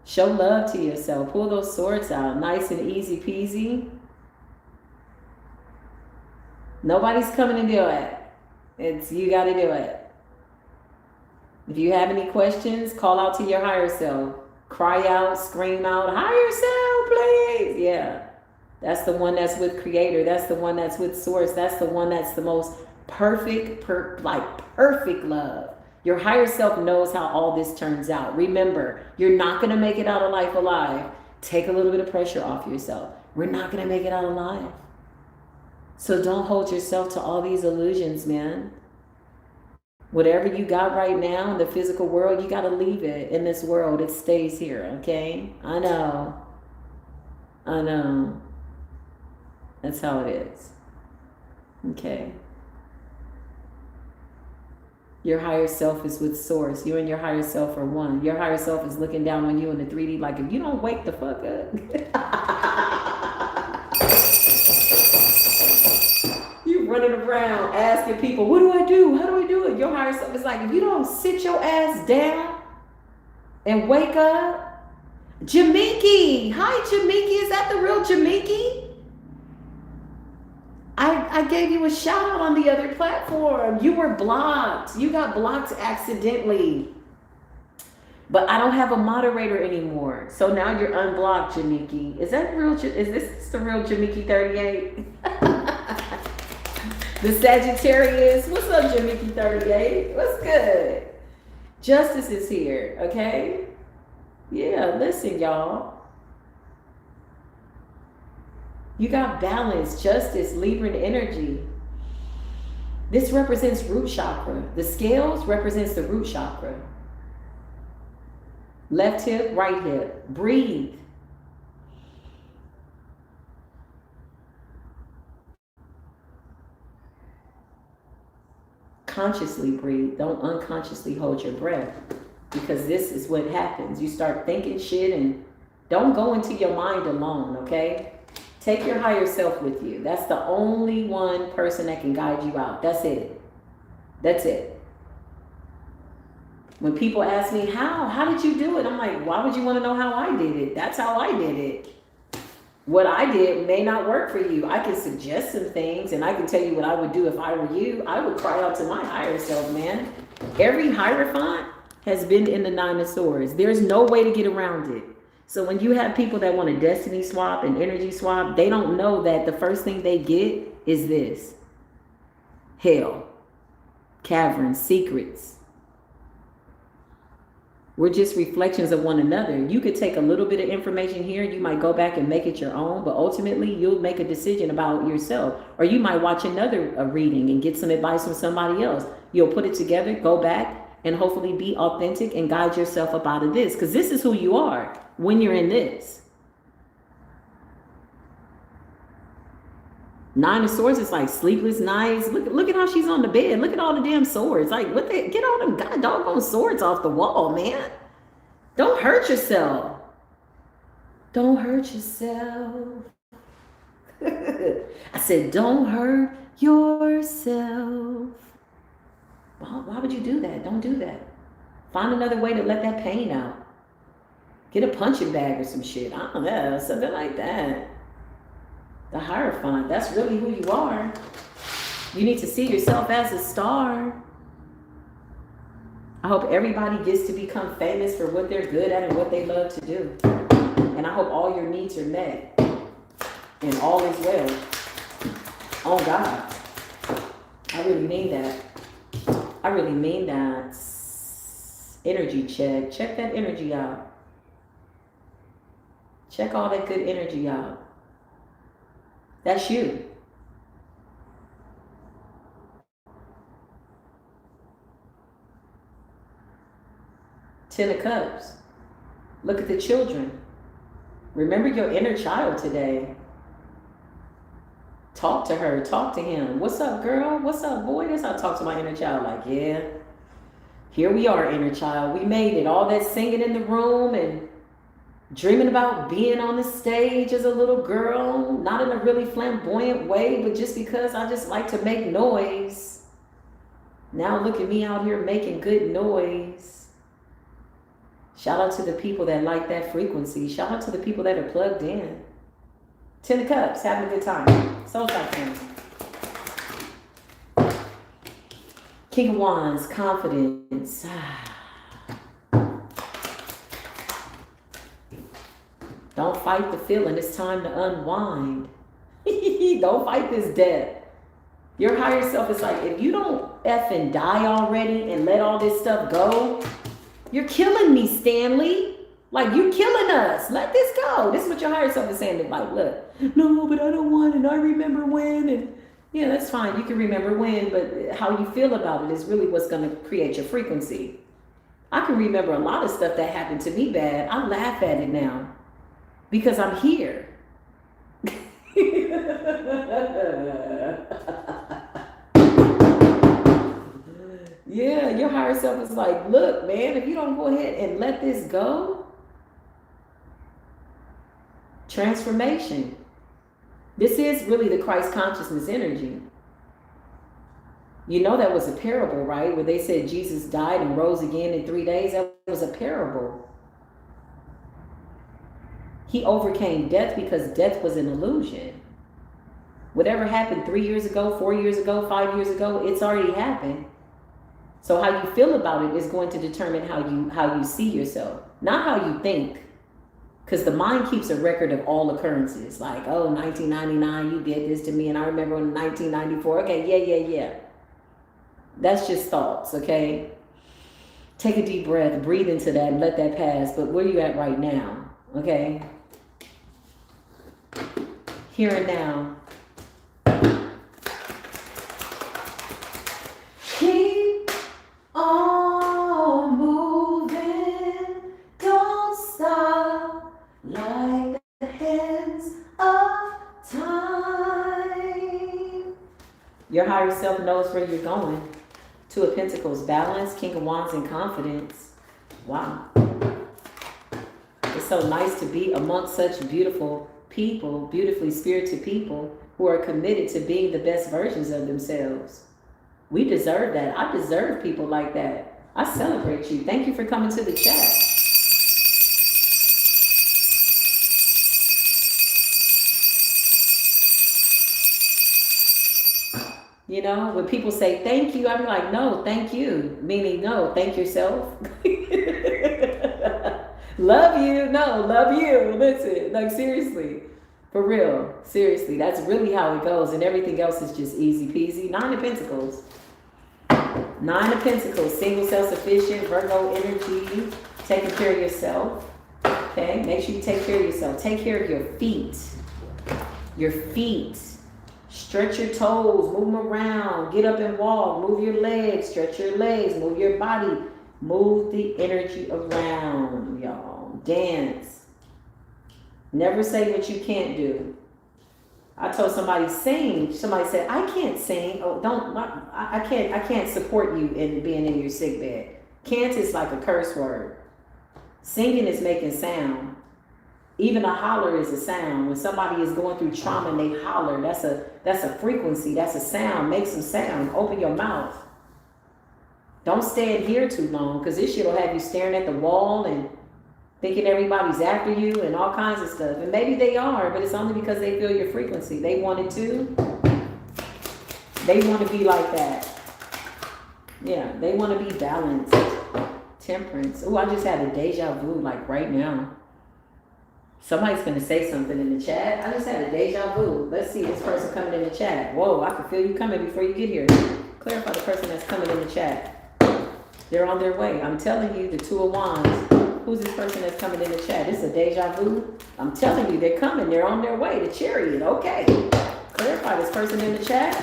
Show love to yourself. Pull those swords out nice and easy peasy. Nobody's coming to do it. It's you got to do it. If you have any questions, call out to your higher self. Cry out, scream out, higher self, please. Yeah. That's the one that's with Creator. That's the one that's with Source. That's the one that's the most perfect, perfect love. Your higher self knows how all this turns out. Remember, you're not going to make it out of life alive. Take a little bit of pressure off yourself. We're not going to make it out alive. So don't hold yourself to all these illusions, man. Whatever you got right now in the physical world, you got to leave it in this world. It stays here, okay? I know. I know. That's how it is. Okay. Your higher self is with Source. You and your higher self are one. Your higher self is looking down on you in the 3D like, if you don't wake the fuck up. You running around asking people, what do I do? How do I do it? Your higher self is like, if you don't sit your ass down and wake up. Jamiki. Hi, Jamiki. Is that the real Jamiki? I gave you a shout out on the other platform. You were blocked. You got blocked accidentally. But I don't have a moderator anymore. So now you're unblocked, Jamiki. Is that real? Is this the real Jamiki 38? The Sagittarius. What's up, Jamiki 38? What's good? Justice is here, okay? Yeah, listen, y'all. You got balance, justice, Libran energy. This represents root chakra. The scales represents the root chakra. Left hip, right hip. Breathe. Consciously breathe. Don't unconsciously hold your breath. Because this is what happens. You start thinking shit and don't go into your mind alone, okay? Take your higher self with you. That's the only one person that can guide you out. That's it. That's it. When people ask me, how did you do it? I'm like, why would you want to know how I did it? That's how I did it. What I did may not work for you. I can suggest some things and I can tell you what I would do if I were you. I would cry out to my higher self, man. Every Hierophant has been in the Nine of Swords. There's no way to get around it. So when you have people that want a destiny swap and energy swap, they don't know that the first thing they get is this. Hell, caverns, secrets. We're just reflections of one another. You could take a little bit of information here. You might go back and make it your own, but ultimately you'll make a decision about yourself. Or you might watch another reading and get some advice from somebody else. You'll put it together, go back, and hopefully be authentic and guide yourself up out of this. Because this is who you are when you're in this. Nine of Swords is like sleepless nights. Look at how she's on the bed. Look at all the damn swords. Like, what the, get all them god doggone swords off the wall, man. Don't hurt yourself. Don't hurt yourself. I said, don't hurt yourself. Why would you do that? Don't do that. Find another way to let that pain out. Get a punching bag or some shit. I don't know, something like that. The Hierophant, that's really who you are. You need to see yourself as a star. I hope everybody gets to become famous for what they're good at and what they love to do. And I hope all your needs are met. And all is well. Oh God. I really mean that. I really mean that. Energy check. Check that energy out. Check all that good energy out. That's you. Ten of Cups. Look at the children. Remember your inner child today. Talk to her. Talk to him. What's up, girl? What's up, boy? That's how I talk to my inner child. Like, yeah, here we are, inner child. We made it. All that singing in the room and dreaming about being on the stage as a little girl, not in a really flamboyant way, but just because I just like to make noise. Now look at me out here making good noise. Shout out to the people that like that frequency. Shout out to the people that are plugged in. Ten of Cups, having a good time. Soul time. King of Wands, confidence. Don't fight the feeling. It's time to unwind. Don't fight this death. Your higher self is like, if you don't effing die already and let all this stuff go, you're killing me, Stanley. Like, you're killing us. Let this go. This is what your higher self is saying. Like, look, no, but I don't want it. I remember when. And yeah, that's fine. You can remember when, but how you feel about it is really what's going to create your frequency. I can remember a lot of stuff that happened to me bad. I laugh at it now. Because I'm here. Yeah, your higher self is like, look, man, if you don't go ahead and let this go, transformation. This is really the Christ consciousness energy. You know that was a parable, right? Where they said Jesus died and rose again in 3 days. That was a parable. He overcame death because death was an illusion. Whatever happened 3 years ago, 4 years ago, 5 years ago, it's already happened. So how you feel about it is going to determine how you see yourself, not how you think. Because the mind keeps a record of all occurrences. Like, oh, 1999, you did this to me, and I remember in 1994. Okay, yeah. That's just thoughts, okay? Take a deep breath, breathe into that, and let that pass. But where you at right now, okay? Here and now. Keep on moving, don't stop, like the hands of time. Your higher self knows where you're going. Two of Pentacles, balance, King of Wands, and confidence. Wow. It's so nice to be amongst such beautiful people, beautifully spirited people who are committed to being the best versions of themselves. We deserve that. I deserve people like that. I celebrate you. Thank you for coming to the chat. You know, when people say thank you, I be like, no, thank you. Meaning, no, thank yourself. Love you. No, love you. Listen, like seriously. For real. Seriously. That's really how it goes. And everything else is just easy peasy. 9 of Pentacles. 9 of Pentacles. Single, self-sufficient, Virgo energy. Taking care of yourself. Okay. Make sure you take care of yourself. Take care of your feet. Your feet. Stretch your toes, move them around, get up and walk, move your legs, stretch your legs, move your body, move the energy around, y'all. Dance. Never say what you can't do. I told somebody sing. Somebody said, I can't sing. Oh, don't, I can't support you in being in your sick bed. Can't is like a curse word. Singing is making sound. Even a holler is a sound. When somebody is going through trauma and they holler, that's a frequency, that's a sound. Make some sound. Open your mouth. Don't stand here too long, because this shit will have you staring at the wall and thinking everybody's after you and all kinds of stuff. And maybe they are, but it's only because they feel your frequency. They wanted to. They want to be like that. Yeah, they want to be balanced. Temperance. Oh, I just had a deja vu like right now. Somebody's going to say something in the chat. I just had a deja vu. Let's see this person coming in the chat. Whoa, I can feel you coming before you get here. Clarify the person that's coming in the chat. They're on their way. I'm telling you, the 2 of Wands. Who's this person that's coming in the chat? This is a deja vu. I'm telling you, they're coming. They're on their way. The Chariot. Okay. Clarify this person in the chat.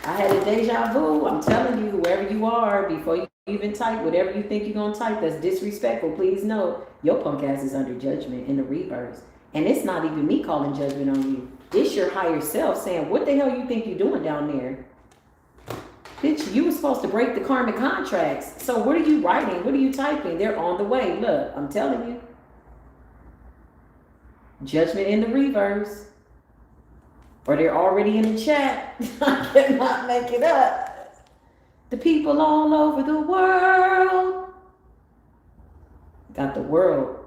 I had a deja vu. I'm telling you, whoever you are, before you even type whatever you think you're going to type that's disrespectful, please know your punk ass is under judgment in the reverse. And it's not even me calling judgment on you. It's your higher self saying, what the hell you think you're doing down there? Bitch, you were supposed to break the karmic contracts. So what are you writing? What are you typing? They're on the way. Look, I'm telling you. Judgment in the reverse. Or they're already in the chat. I cannot make it up. The people all over the world. Got the world.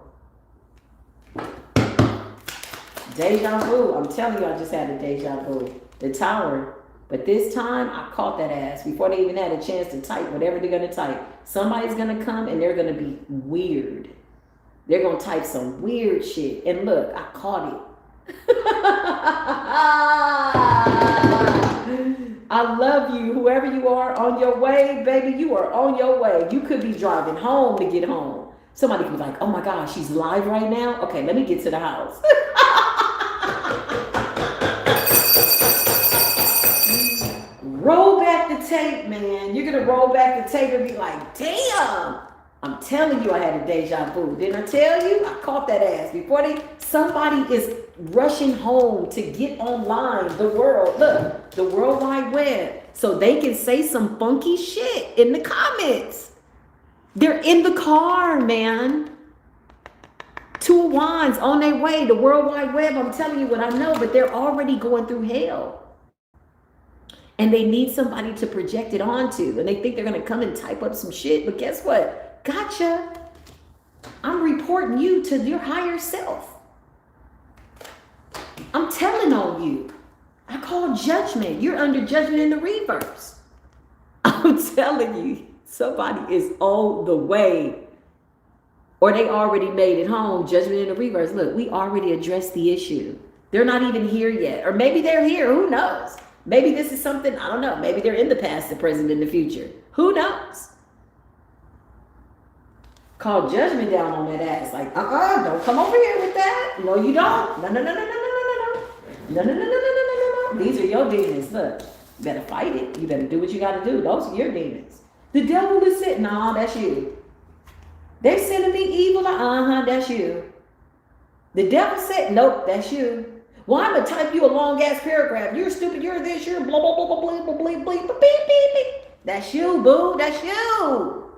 Deja vu. I'm telling you, I just had a deja vu. The Tower. But this time, I caught that ass before they even had a chance to type whatever they're going to type. Somebody's going to come and they're going to be weird. They're going to type some weird shit. And look, I caught it. I love you. Whoever you are on your way, baby, you are on your way. You could be driving home to get home. Somebody could be like, oh my gosh, she's live right now? Okay, let me get to the house. Roll back the tape, man. You're going to roll back the tape and be like, damn. I'm telling you, I had a deja vu. Didn't I tell you? I caught that ass. Before somebody is rushing home to get online, the world, look, the World Wide Web, so they can say some funky shit in the comments. They're in the car, man. 2 of Wands on their way, the World Wide Web. I'm telling you what I know, but they're already going through hell. And they need somebody to project it onto. And they think they're going to come and type up some shit. But guess what? Gotcha. I'm reporting you to your higher self. I'm telling on you. I call judgment. You're under judgment in the reverse. I'm telling you. Somebody is on the way. Or they already made it home. Judgment in the reverse. Look, we already addressed the issue. They're not even here yet. Or maybe they're here. Who knows? Maybe this is something, I don't know. Maybe they're in the past, the present, and the future. Who knows? Call judgment down on that ass. Like, don't come over here with that. No, you don't. No. No. These are your demons. Look, you better fight it. You better do what you got to do. Those are your demons. The devil is sitting. No, that's you. They're sending me evil. That's you. The devil said, nope, that's you. Well, I'm going to type you a long-ass paragraph. You're stupid, you're this, you're blah, blah, blah, blah, blah, blah, blah, blah, blah, beep, beep, beep. That's you, boo. That's you.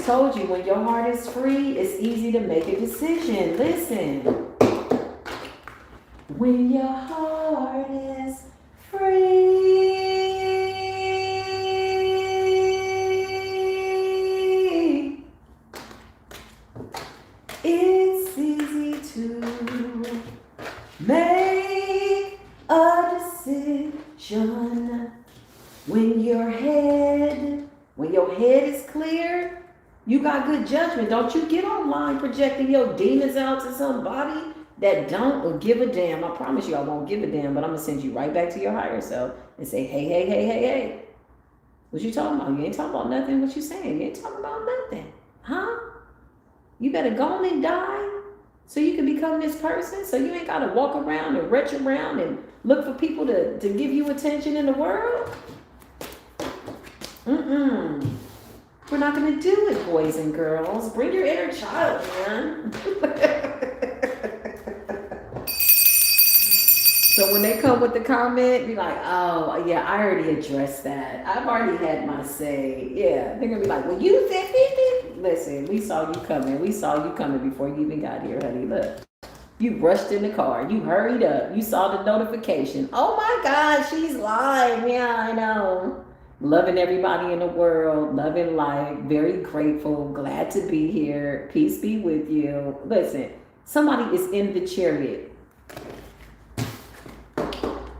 told you, when your heart is free, it's easy to make a decision. Listen. When your heart is free, it's easy to make a decision. When your head is clear, you got good judgment. Don't you get online projecting your demons out to somebody that don't or give a damn. I promise you I won't give a damn, but I'm going to send you right back to your higher self and say, hey. What you talking about? You ain't talking about nothing. What you saying? You ain't talking about nothing. Huh? You better go on and die so you can become this person, so you ain't got to walk around and retch around and look for people to give you attention in the world. We're not going to do it, boys and girls. Bring your inner child, man. So when they come with the comment, be like, oh, yeah, I already addressed that. I've already had my say. Yeah, they're going to be like, well, you said it. Listen, we saw you coming. We saw you coming before you even got here, honey. Look, you rushed in the car. You hurried up. You saw the notification. Oh, my God, she's live. Yeah, I know. Loving everybody in the world. Loving life. Very grateful. Glad to be here. Peace be with you. Listen, somebody is in the chariot.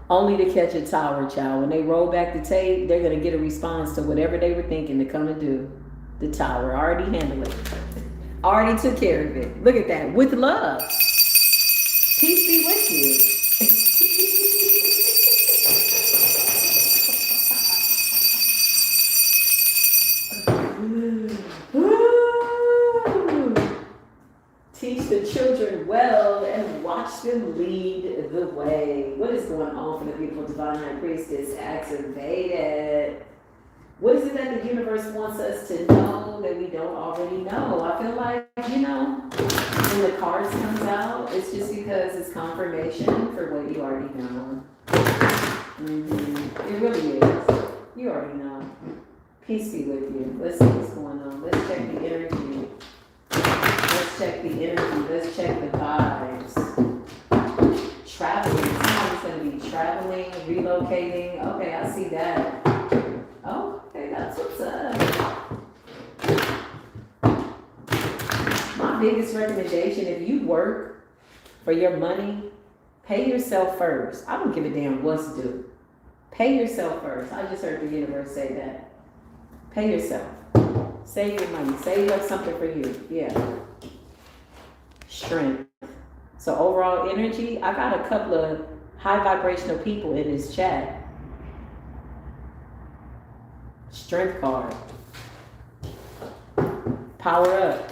Only to catch a tower, child. When they roll back the tape, they're going to get a response to whatever they were thinking to come and do. The tower. Already handled it. Already took care of it. Look at that. With love. Peace be with you. Teach the children well and watch them lead the way. What is going on for the beautiful divine high priestess activated? What is it that the universe wants us to know that we don't already know? I feel like, when the cards comes out, it's just because it's confirmation for what you already know. It really is. You already know. Peace be with you. Let's see what's going on. Let's check the energy. Let's check the energy. Let's check the vibes. Traveling. Someone's going to be traveling, relocating. Okay, I see that. Oh, okay, that's what's up. My biggest recommendation, if you work for your money, pay yourself first. I don't give a damn what's due. Pay yourself first. I just heard the universe say that. Pay yourself. Save your money. Save up something for you. Yeah. Strength. So overall energy, I got a couple of high vibrational people in this chat. Strength card. Power up.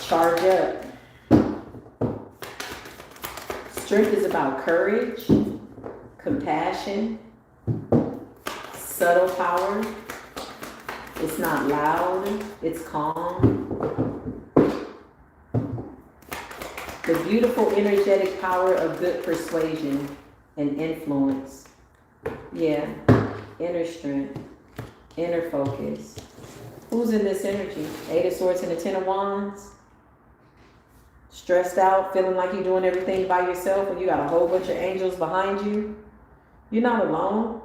Charge up. Strength is about courage, compassion, subtle power. It's not loud, it's calm. The beautiful energetic power of good persuasion and influence. Yeah, inner strength, inner focus. Who's in this energy? Eight of Swords and the Ten of Wands. Stressed out, feeling like you're doing everything by yourself when you got a whole bunch of angels behind you. You're not alone.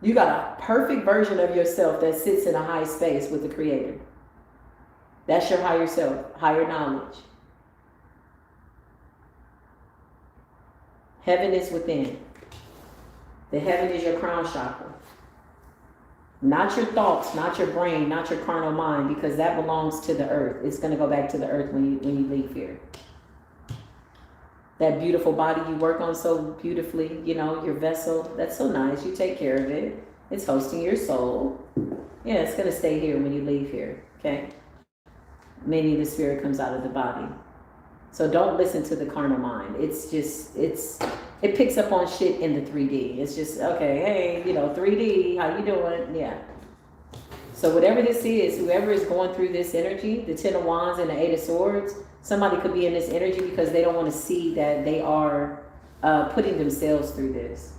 You got a perfect version of yourself that sits in a high space with the Creator. That's your higher self, higher knowledge. Heaven is within. The heaven is your crown chakra. Not your thoughts, not your brain, not your carnal mind, because that belongs to the earth. It's going to go back to the earth when you leave here. That beautiful body you work on so beautifully, your vessel, that's so nice. You take care of it. It's hosting your soul. Yeah, it's going to stay here when you leave here, okay? Meaning the spirit comes out of the body. So don't listen to the carnal mind. It picks up on shit in the 3D. It's just, okay, hey, 3D, how you doing? Yeah. So whatever this is, whoever is going through this energy, the Ten of Wands and the Eight of Swords, somebody could be in this energy because they don't want to see that they are putting themselves through this.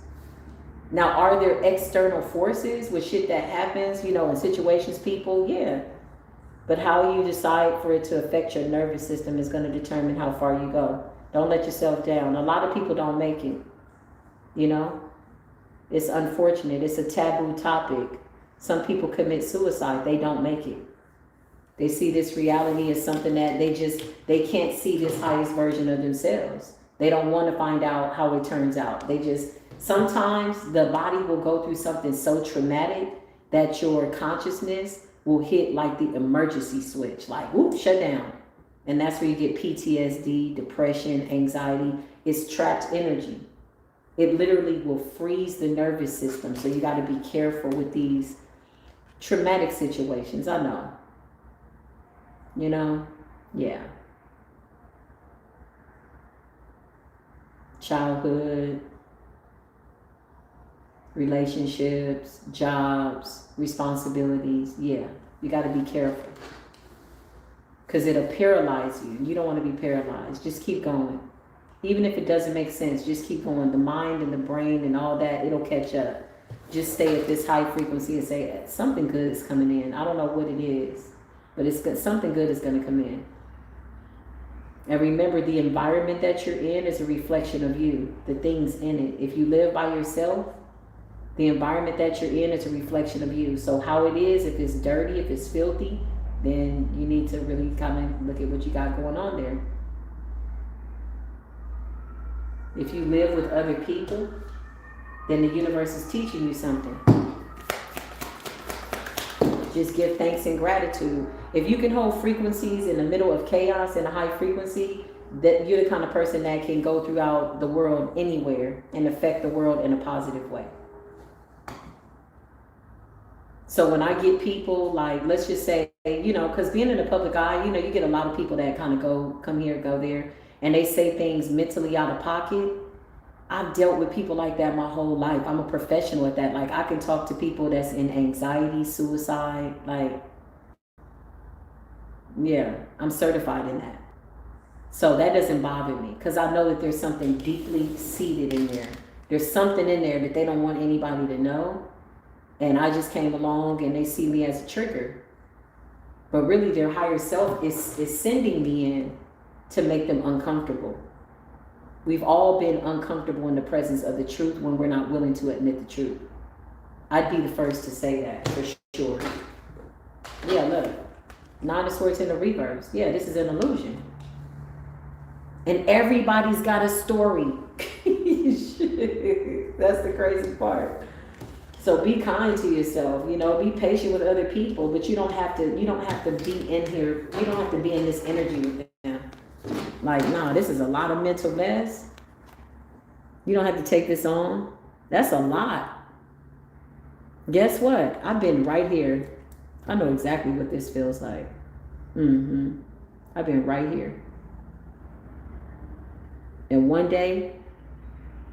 Now, are there external forces with shit that happens, in situations, people? Yeah. But how you decide for it to affect your nervous system is going to determine how far you go. Don't let yourself down. A lot of people don't make it. It's unfortunate. It's a taboo topic. Some people commit suicide. They don't make it. They see this reality as something that they can't see this highest version of themselves. They don't want to find out how it turns out. Sometimes the body will go through something so traumatic that your consciousness will hit like the emergency switch, like whoop, shut down. And that's where you get PTSD, depression, anxiety. It's trapped energy. It literally will freeze the nervous system. So you got to be careful with these traumatic situations. I know. Yeah. Childhood, relationships, jobs, responsibilities. Yeah, you got to be careful because it'll paralyze you. You don't want to be paralyzed. Just keep going. Even if it doesn't make sense, just keep going. The mind and the brain and all that, it'll catch up. Just stay at this high frequency and say, something good is coming in. I don't know what it is, but it's good. Something good is going to come in. And remember, the environment that you're in is a reflection of you, the things in it. If you live by yourself, the environment that you're in is a reflection of you. So how it is, if it's dirty, if it's filthy, then you need to really kind of look at what you got going on there. If you live with other people, then the universe is teaching you something. Just give thanks and gratitude. If you can hold frequencies in the middle of chaos and a high frequency, that you're the kind of person that can go throughout the world anywhere and affect the world in a positive way. So when I get people like, let's just say, because being in the public eye, you get a lot of people that kind of come here, go there, and they say things mentally out of pocket. I've dealt with people like that my whole life. I'm a professional at that. Like, I can talk to people that's in anxiety, suicide. Like, yeah, I'm certified in that. So that doesn't bother me because I know that there's something deeply seated in there. There's something in there that they don't want anybody to know. And I just came along and they see me as a trigger. But really their higher self is sending me in to make them uncomfortable. We've all been uncomfortable in the presence of the truth when we're not willing to admit the truth. I'd be the first to say that for sure. Yeah, look. 9 of Swords in the reverse. Yeah, this is an illusion. And everybody's got a story. That's the crazy part. So be kind to yourself, be patient with other people, but you don't have to be in here. You don't have to be in this energy with them. Like, nah, this is a lot of mental mess. You don't have to take this on. That's a lot. Guess what? I've been right here. I know exactly what this feels like. I've been right here. And one day,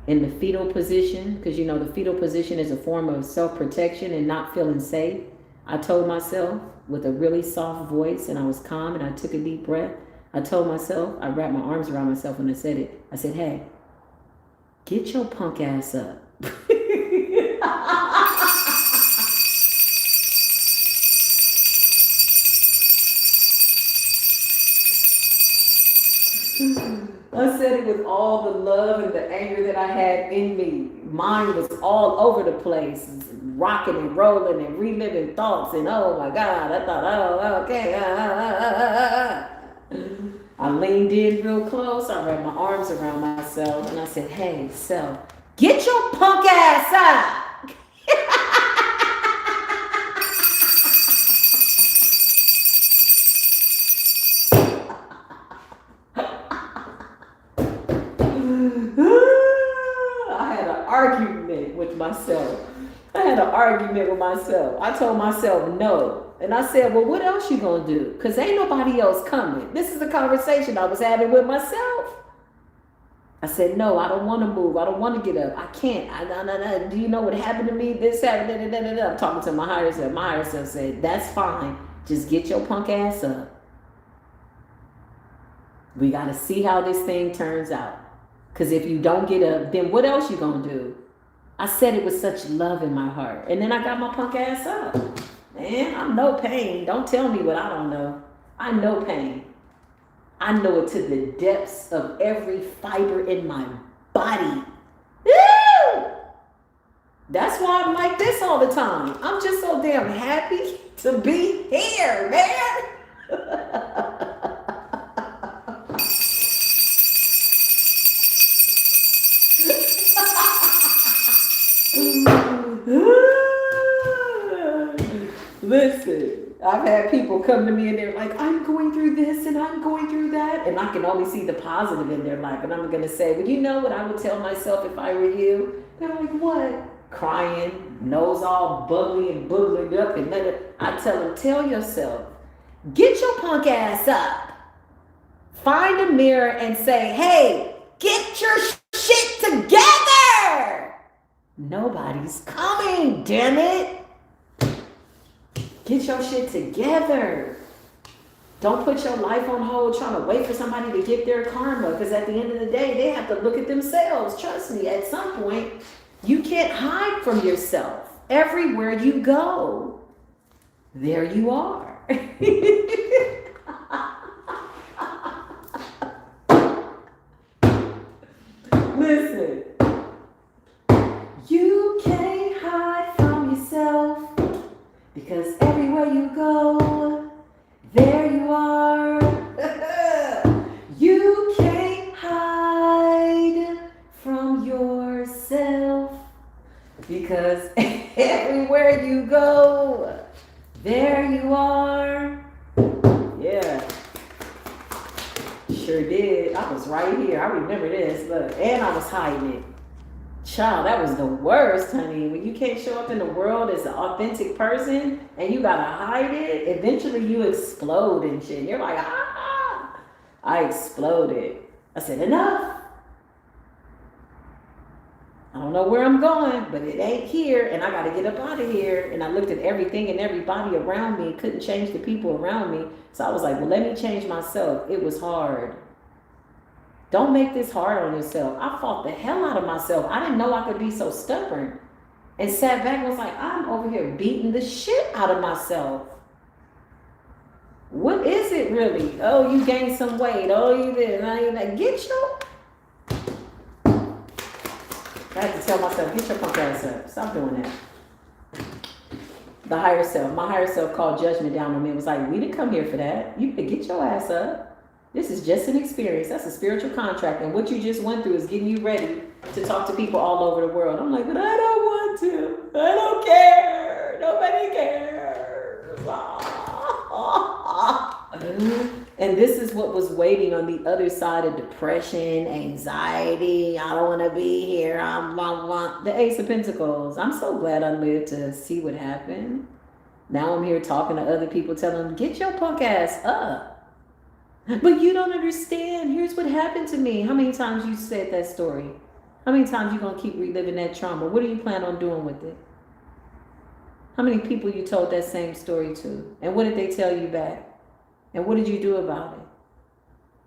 in the fetal position, because the fetal position is a form of self-protection and not feeling safe, I told myself with a really soft voice, and I was calm and I took a deep breath. I told myself, I wrapped my arms around myself when I said it. I said, hey, get your punk ass up. I said it with all the love and the anger that I had in me. Mine was all over the place, rocking and rolling and reliving thoughts. And oh my God, I thought, oh, okay. I leaned in real close. I wrapped my arms around myself and I said, hey, self, get your punk ass up. Argument with myself. I told myself no. And I said, well, what else you gonna do? Because ain't nobody else coming. This is the conversation I was having with myself. I said, no, I don't want to move. I don't want to get up. I can't. Do you know what happened to me? This happened. I'm talking to my higher self. My higher self said, that's fine. Just get your punk ass up. We got to see how this thing turns out. Because if you don't get up, then what else you gonna do? I said it with such love in my heart. And then I got my punk ass up. Man, I'm no pain. Don't tell me what I don't know. I know pain. I know it to the depths of every fiber in my body. Woo! That's why I'm like this all the time. I'm just so damn happy to be here, man. Listen, I've had people come to me and they're like, I'm going through this and I'm going through that. And I can only see the positive in their life. And I'm going to say, well, you know what I would tell myself if I were you? They're like, what? Crying, nose all bubbly and boogling up. And I tell them, tell yourself, get your punk ass up. Find a mirror and say, hey, get your shit together. Nobody's coming, damn it. Get your shit together. Don't put your life on hold trying to wait for somebody to get their karma, because at the end of the day, they have to look at themselves. Trust me, at some point, you can't hide from yourself. Everywhere you go, there you are. Listen, you can't hide from yourself. Because everywhere you go, there you are. You can't hide from yourself. Because everywhere you go, there you are. Yeah. Sure did. I was right here. I remember this. Look, and I was hiding it. Child, that was the worst, honey. When you can't show up in the world as an authentic person and you gotta hide it, eventually you explode and shit. You're like, ah! I exploded. I said, enough. I don't know where I'm going, but it ain't here, and I gotta get up out of here. And I looked at everything and everybody around me, couldn't change the people around me. So I was like, well, let me change myself. It was hard. Don't make this hard on yourself. I fought the hell out of myself. I didn't know I could be so stubborn. And sat back and was like, I'm over here beating the shit out of myself. What is it really? Oh, you gained some weight. Oh, you did. Get your... I had to tell myself, get your punk ass up. Stop doing that. The higher self. My higher self called judgment down on me. It was like, we didn't come here for that. You could get your ass up. This is just an experience. That's a spiritual contract. And what you just went through is getting you ready to talk to people all over the world. I'm like, but I don't want to. I don't care. Nobody cares. And this is what was waiting on the other side of depression, anxiety. I don't want to be here. I'm blah, blah. The Ace of Pentacles. I'm so glad I lived to see what happened. Now I'm here talking to other people, telling them, get your punk ass up. But you don't understand. Here's what happened to me. How many times you said that story? How many times you going to keep reliving that trauma? What do you plan on doing with it? How many people you told that same story to? And what did they tell you back? And what did you do about it?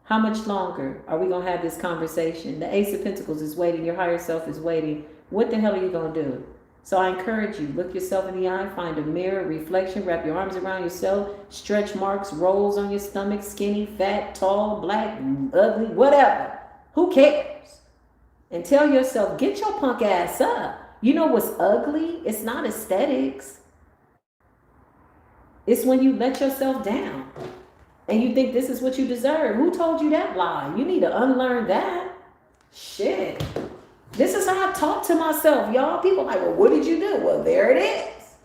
How much longer are we going to have this conversation? The Ace of Pentacles is waiting. Your higher self is waiting. What the hell are you going to do? So I encourage you, look yourself in the eye, find a mirror, reflection, wrap your arms around yourself, stretch marks, rolls on your stomach, skinny, fat, tall, black, ugly, whatever. Who cares? And tell yourself, get your punk ass up. You know what's ugly? It's not aesthetics. It's when you let yourself down and you think this is what you deserve. Who told you that lie? You need to unlearn that. Shit. This is how I talk to myself, y'all. People are like, well, what did you do? Well, there it is.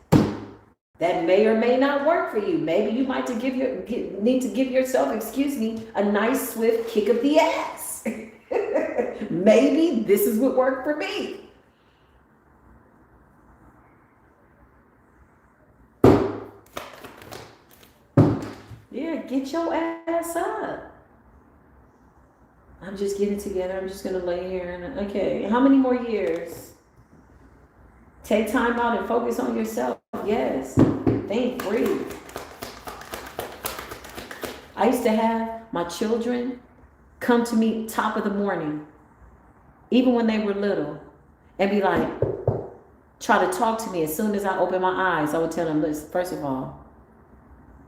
That may or may not work for you. Maybe you might need to give yourself, a nice swift kick of the ass. Maybe this is what worked for me. Yeah, get your ass up. I'm just getting together. I'm just going to lay here. And okay, how many more years? Take time out and focus on yourself. Yes. Think, breathe. I used to have my children come to me top of the morning, even when they were little, and be like, try to talk to me, as soon as I open my eyes, I would tell them, listen, first of all,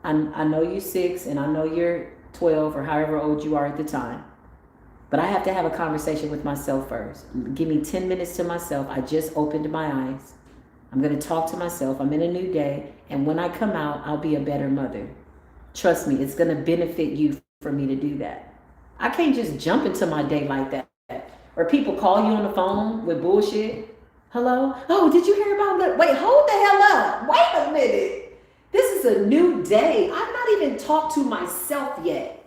I know you're 6 and I know you're 12 or however old you are at the time. But I have to have a conversation with myself first. Give me 10 minutes to myself. I just opened my eyes. I'm going to talk to myself. I'm in a new day. And when I come out, I'll be a better mother. Trust me, it's going to benefit you for me to do that. I can't just jump into my day like that. Or people call you on the phone with bullshit. Hello? Oh, did you hear about that? Wait, hold the hell up. Wait a minute. This is a new day. I've not even talked to myself yet.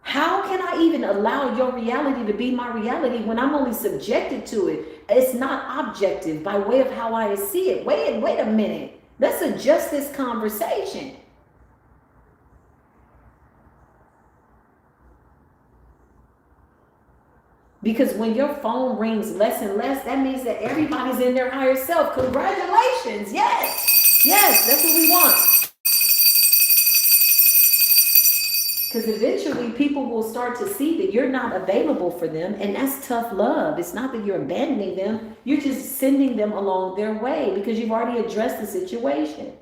How can I even allow your reality to be my reality when I'm only subjected to it? It's not objective by way of how I see it. Wait a minute. Let's adjust this conversation. Because when your phone rings less and less, that means that everybody's in their higher self. Congratulations. Yes. Yes, that's what we want. Because eventually people will start to see that you're not available for them, and that's tough love. It's not that you're abandoning them. You're just sending them along their way because you've already addressed the situation.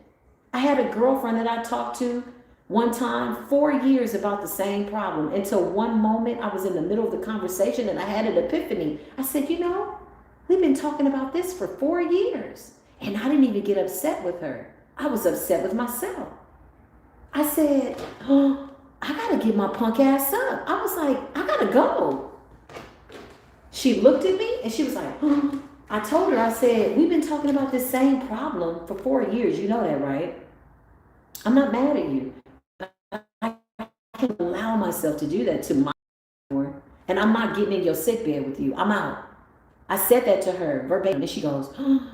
I had a girlfriend that I talked to one time, 4 years about the same problem, until one moment I was in the middle of the conversation and I had an epiphany. I said, you know, we've been talking about this for 4 years, and I didn't even get upset with her. I was upset with myself. I said, oh, I gotta get my punk ass up. I was like, I gotta go. She looked at me and she was like, oh. I told her, I said, we've been talking about this same problem for 4 years. You know that, right? I'm not mad at you. I can't allow myself to do that to my and I'm not getting in your sick bed with you. I'm out. I said that to her verbatim, and she goes, oh,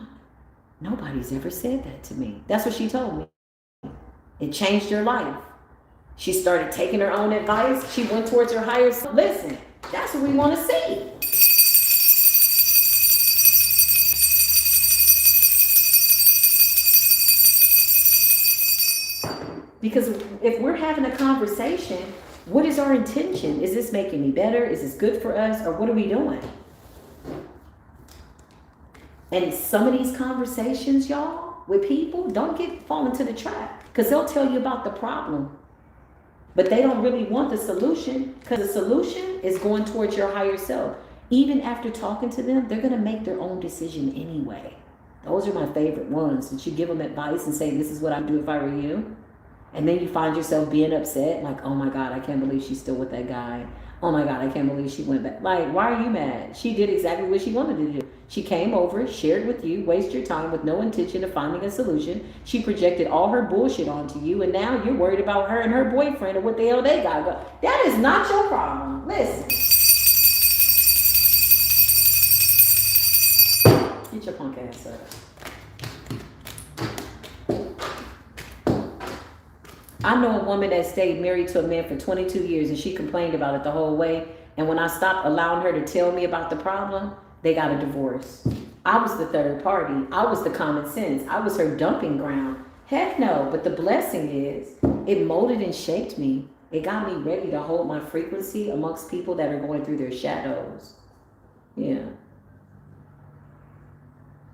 nobody's ever said that to me. That's what she told me. It changed her life. She started taking her own advice. She went towards her higher self. Listen, that's what we want to see. Because if we're having a conversation, what is our intention? Is this making me better? Is this good for us? Or what are we doing? And some of these conversations, y'all, with people, don't fall into the trap. Because they'll tell you about the problem. But they don't really want the solution, because the solution is going towards your higher self. Even after talking to them, they're going to make their own decision anyway. Those are my favorite ones. That you give them advice and say, this is what I'd do if I were you. And then you find yourself being upset, like, oh my God, I can't believe she's still with that guy. Oh my God, I can't believe she went back. Like, why are you mad? She did exactly what she wanted to do. She came over, shared with you, wasted your time with no intention of finding a solution. She projected all her bullshit onto you, and now you're worried about her and her boyfriend and what the hell they got going. That is not your problem. Listen. Get your punk ass up. I know a woman that stayed married to a man for 22 years and she complained about it the whole way. And when I stopped allowing her to tell me about the problem, they got a divorce. I was the third party. I was the common sense. I was her dumping ground. Heck no, but the blessing is it molded and shaped me. It got me ready to hold my frequency amongst people that are going through their shadows. Yeah.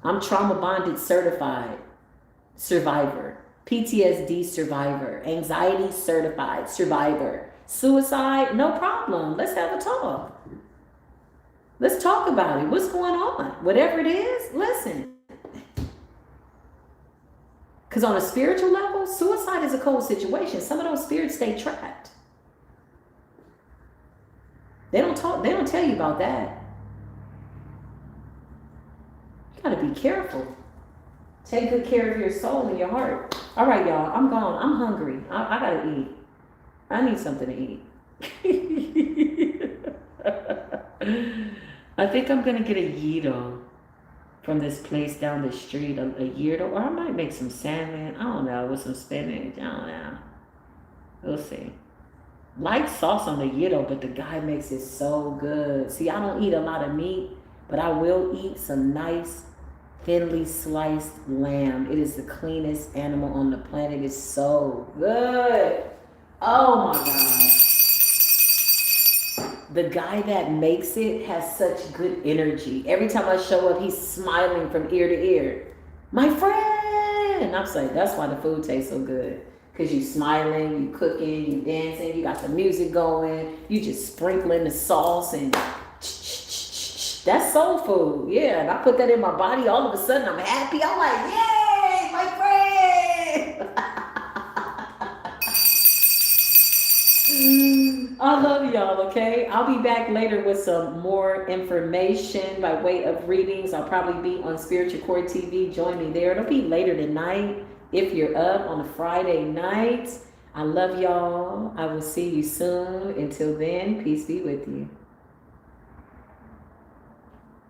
I'm trauma bonded certified survivor. PTSD survivor, anxiety certified survivor, suicide, no problem. Let's have a talk. Let's talk about it. What's going on? Whatever it is, listen. Because on a spiritual level, suicide is a cold situation. Some of those spirits stay trapped. They don't tell you about that. You gotta be careful. Take good care of your soul and your heart. All right, y'all, I'm gone. I'm hungry. I gotta eat. I need something to eat. I think I'm gonna get a Yeeto from this place down the street. A Yeeto, or I might make some salmon. I don't know, with some spinach. I don't know. We'll see. Light sauce on the Yeeto, but the guy makes it so good. See, I don't eat a lot of meat, but I will eat some nice thinly sliced lamb. It is the cleanest animal on the planet. It's so good. Oh my God. the guy that makes it has such good energy. Every time I show up, he's smiling from ear to ear. My friend! I'm saying that's why the food tastes so good. Because you smiling, you cooking, you dancing, you got the music going, you just sprinkling the sauce and that's soul food. Yeah, and I put that in my body, all of a sudden I'm happy. I'm like, yay, my friend! I love y'all, okay? I'll be back later with some more information by way of readings. I'll probably be on Spiritual Core TV. Join me there. It'll be later tonight if you're up on a Friday night. I love y'all. I will see you soon. Until then, peace be with you.